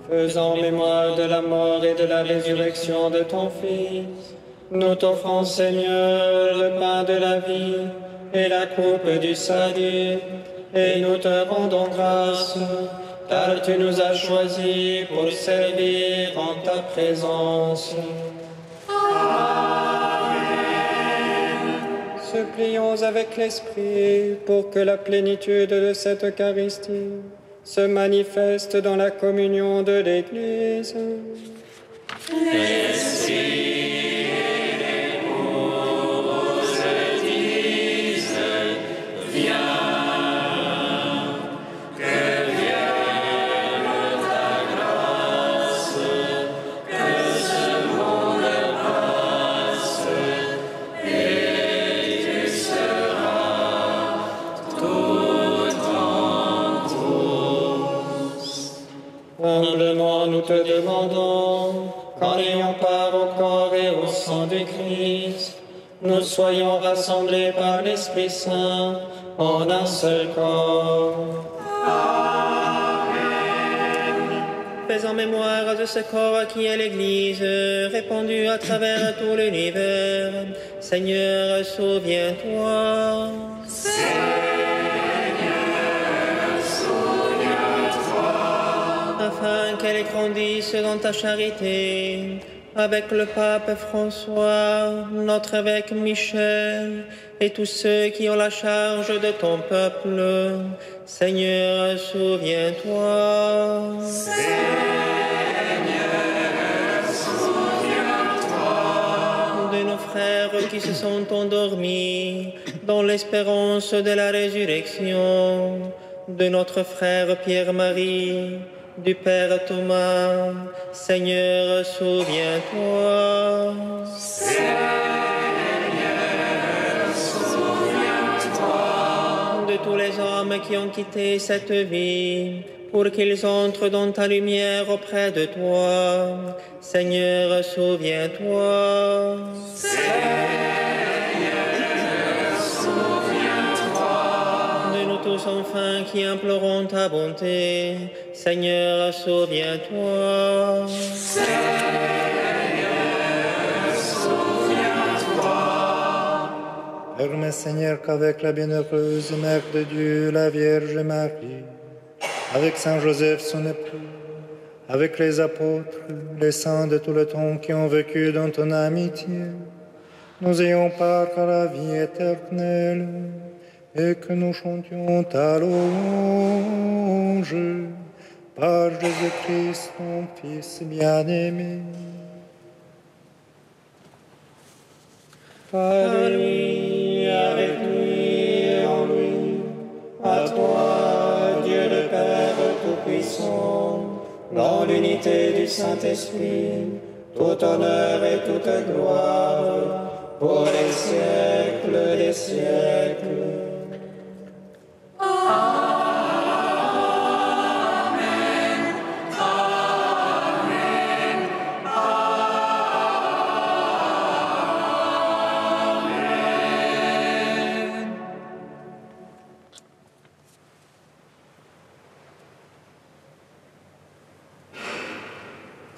Faisant mémoire de la mort et de la résurrection de ton Fils, nous t'offrons, Seigneur, le pain de la vie et la coupe du salut, et nous te rendons grâce, car tu nous as choisis pour servir en ta présence. Supplions avec l'Esprit pour que la plénitude de cette Eucharistie se manifeste dans la communion de l'Église. Humblement nous te demandons, qu'en ayant part au corps et au sang du Christ, nous soyons rassemblés par l'Esprit Saint en un seul corps. Faisant mémoire de ce corps qui est l'Église, répandu à travers tout l'univers, Seigneur, souviens-toi. Afin qu'elle grandisse dans ta charité, avec le pape François, notre évêque Michel, et tous ceux qui ont la charge de ton peuple. Seigneur, souviens-toi. Seigneur, souviens-toi. De nos frères qui se sont endormis dans l'espérance de la résurrection, de notre frère Pierre-Marie, du Père Thomas, Seigneur, souviens-toi. Seigneur, souviens-toi. De tous les hommes qui ont quitté cette vie, pour qu'ils entrent dans ta lumière auprès de toi, Seigneur, souviens-toi. De nous tous enfin qui implorons ta bonté, Seigneur, souviens-toi. Permets, Seigneur, qu'avec la bienheureuse Mère de Dieu, la Vierge Marie, avec Saint Joseph, son époux, avec les apôtres, les saints de tout le temps qui ont vécu dans ton amitié, nous ayons part à la vie éternelle, et que nous chantions ta louange par Jésus-Christ, ton Fils bien-aimé. Par lui, avec lui et en lui, à toi, Dieu le Père Tout-Puissant, dans l'unité du Saint-Esprit, tout honneur et toute gloire, pour les siècles des siècles.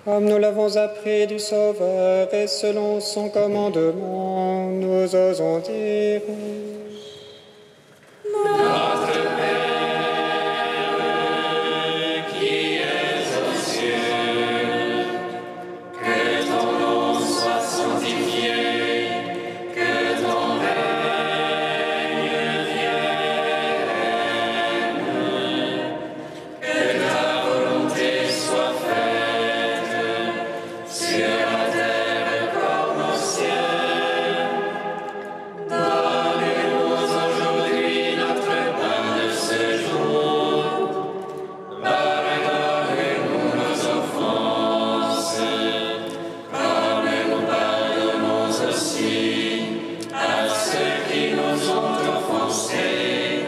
Comme nous l'avons appris du Sauveur et selon son commandement, nous osons dire: Notre Père, qui es aux cieux, que ton nom soit sanctifié, que ton règne vienne, que ta volonté soit faite sur la terre comme au ciel. Donne-nous aujourd'hui notre pain de ce jour. Pardonne-nous nos offenses, comme nous pardonnons aussi à ceux qui nous ont offensés.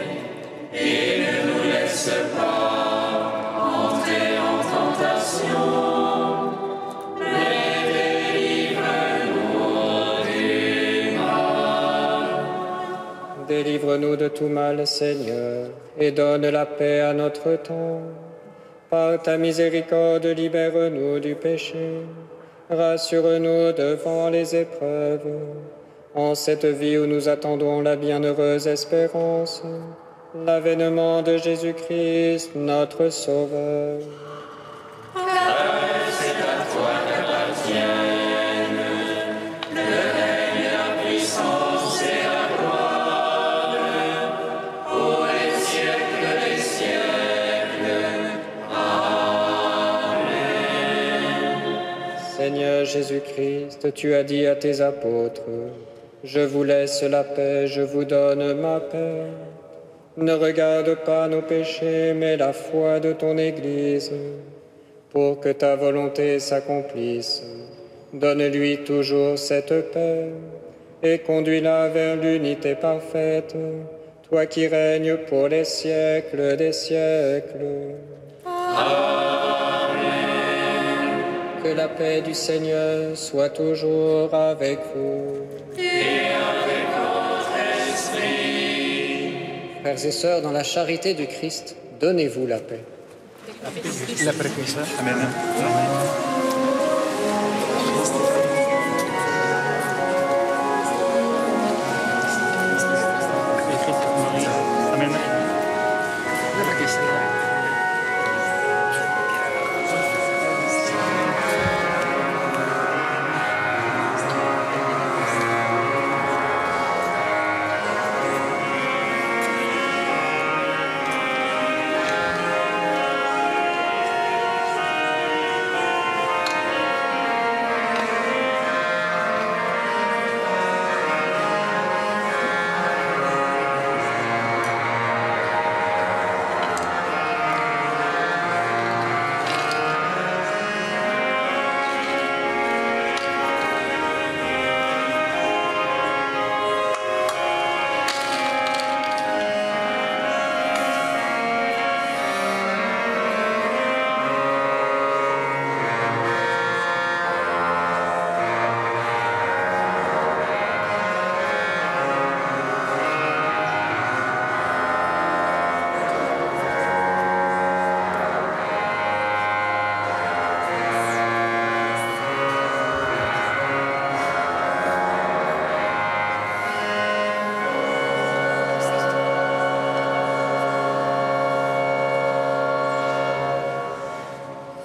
Et ne nous laisse pas entrer en tentation, mais délivre-nous du mal. Délivre-nous de tout mal, Seigneur, et donne la paix à notre temps. Par ta miséricorde, libère-nous du péché. Rassure-nous devant les épreuves. En cette vie où nous attendons la bienheureuse espérance, l'avènement de Jésus-Christ, notre Sauveur. C'est à toi qu'appartiennent le règne, la puissance et la gloire pour les siècles des siècles. Amen. Seigneur Jésus-Christ, tu as dit à tes apôtres: je vous laisse la paix, je vous donne ma paix. Ne regarde pas nos péchés, mais la foi de ton Église. Pour que ta volonté s'accomplisse, donne-lui toujours cette paix et conduis-la vers l'unité parfaite, toi qui règnes pour les siècles des siècles. Amen. Que la paix du Seigneur soit toujours avec vous. Et avec votre esprit. Frères et sœurs, dans la charité du Christ, donnez-vous la paix. Amen. Amen.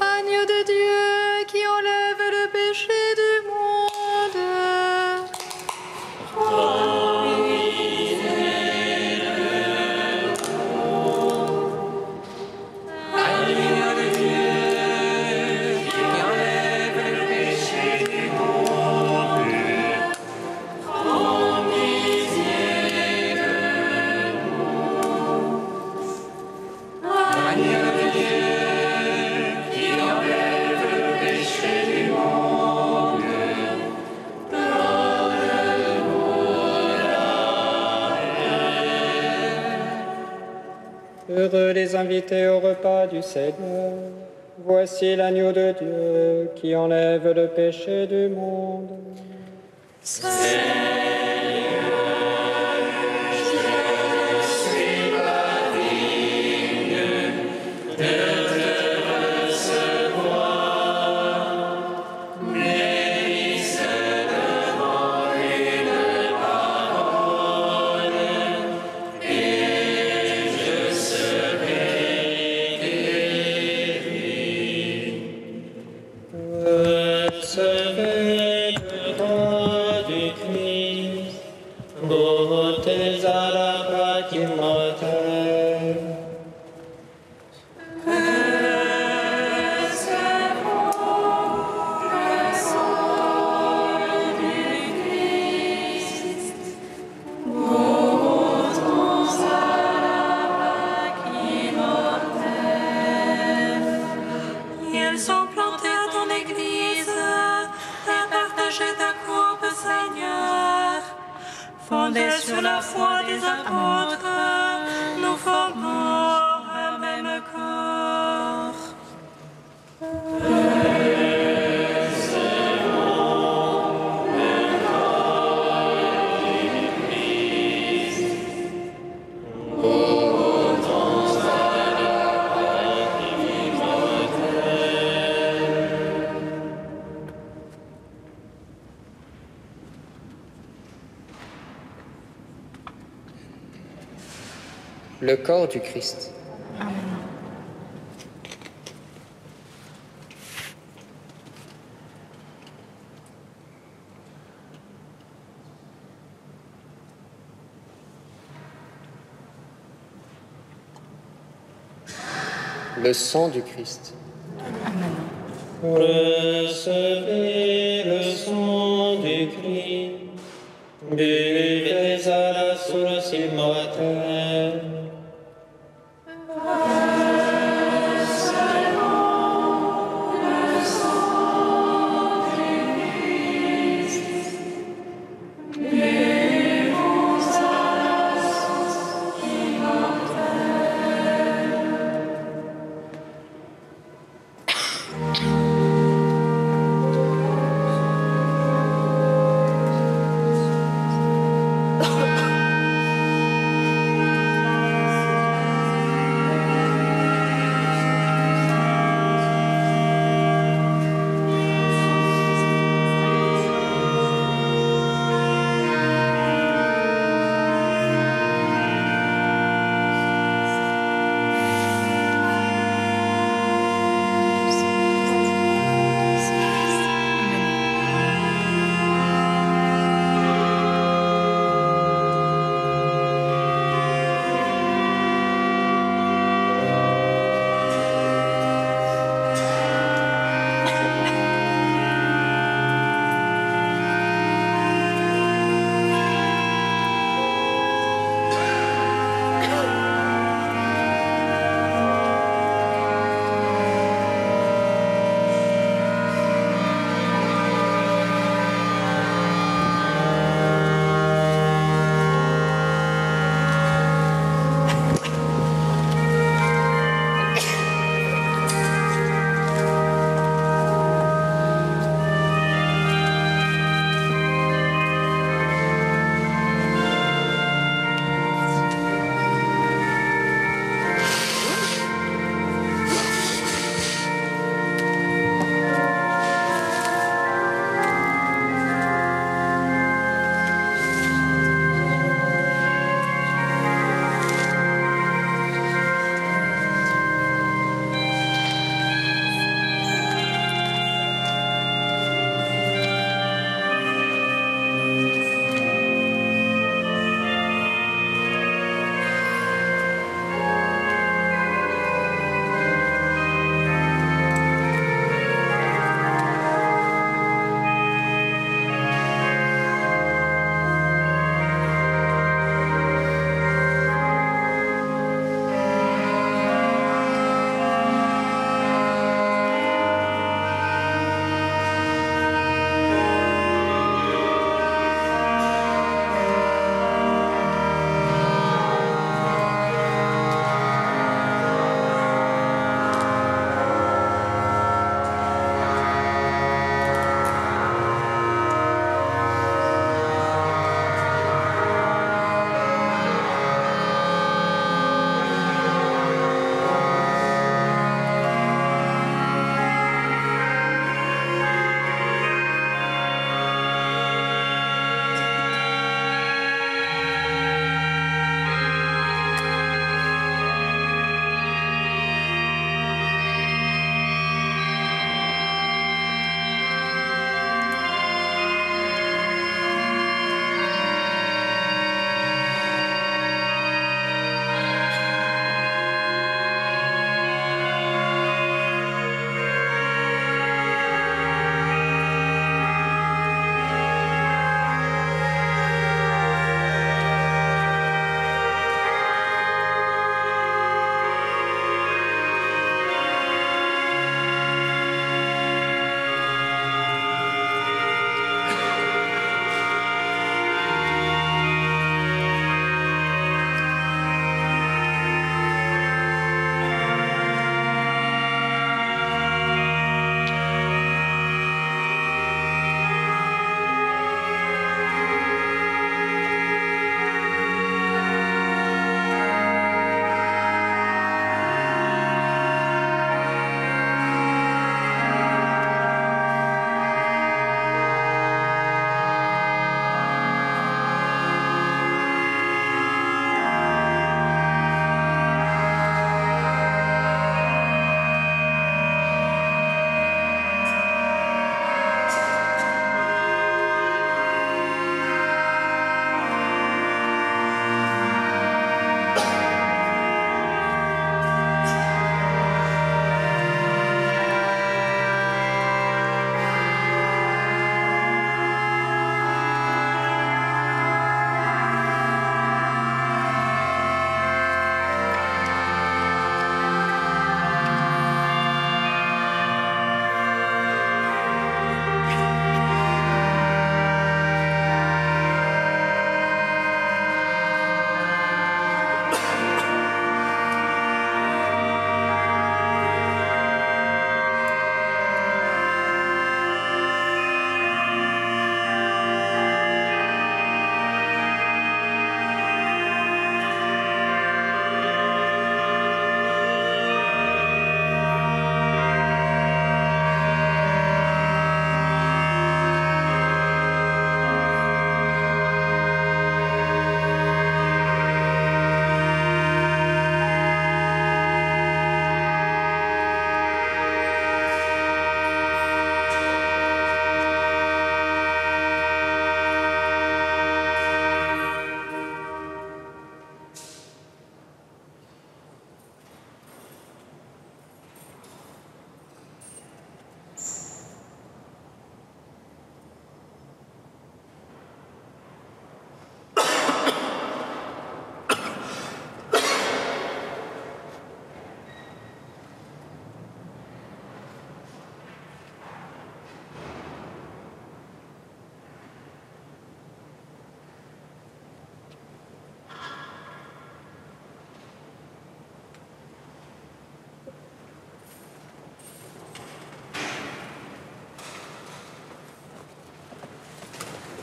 Agneau de Dieu qui enlève le péché du monde. Agneau de Dieu qui enlève le péché du monde, prends pitié de nous. Agneau de Dieu qui enlève le péché du monde, Heureux les invités au repas du Seigneur. Voici l'agneau de Dieu qui enlève le péché du monde. de te recevoir. fondés sur la foi des apôtres, nous formons un même corps. Le corps du Christ. Le sang du Christ. Recevez le sang du Christ, buvez à la source immortelle.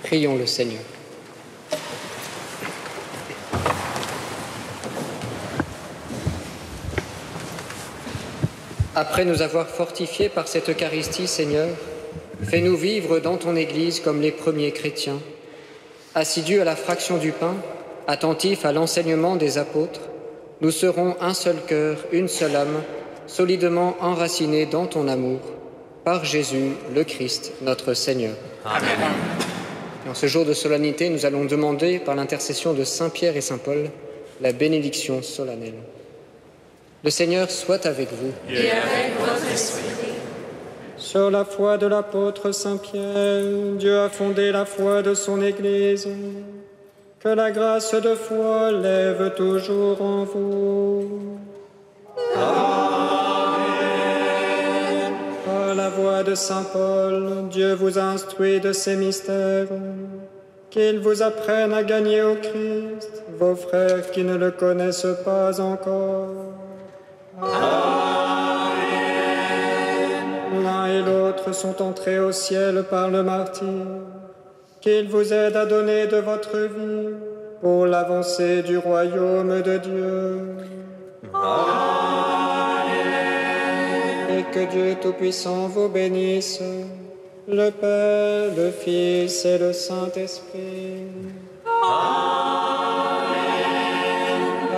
Prions le Seigneur. Après nous avoir fortifiés par cette Eucharistie, Seigneur, fais-nous vivre dans ton Église comme les premiers chrétiens, assidus à la fraction du pain, attentifs à l'enseignement des apôtres. Nous serons un seul cœur, une seule âme, solidement enracinés dans ton amour, par Jésus, le Christ, notre Seigneur. Amen. En ce jour de solennité, nous allons demander, par l'intercession de Saint Pierre et Saint Paul, la bénédiction solennelle. Le Seigneur soit avec vous. Et avec votre esprit. Sur la foi de l'apôtre Saint Pierre, Dieu a fondé la foi de son Église. Que la grâce de foi lève toujours en vous. Amen. Par la voix de Saint Paul, Dieu vous a instruit de ces mystères, qu'il vous apprenne à gagner au Christ, vos frères qui ne le connaissent pas encore. Amen. L'un et l'autre sont entrés au ciel par le martyre. Qu'il vous aide à donner de votre vie pour l'avancée du royaume de Dieu. Amen. Et que Dieu Tout-Puissant vous bénisse, le Père, le Fils et le Saint-Esprit. Amen.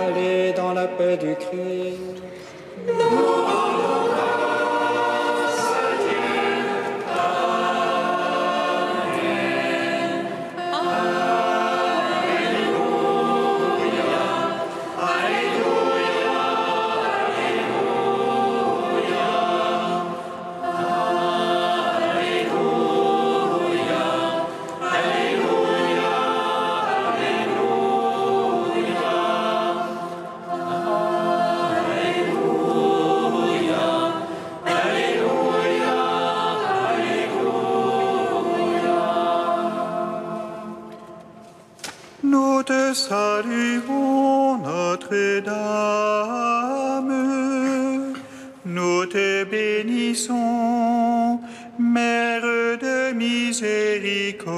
Allez dans la paix du Christ. Nous te saluons, Notre-Dame. Nous te bénissons, Mère de miséricorde.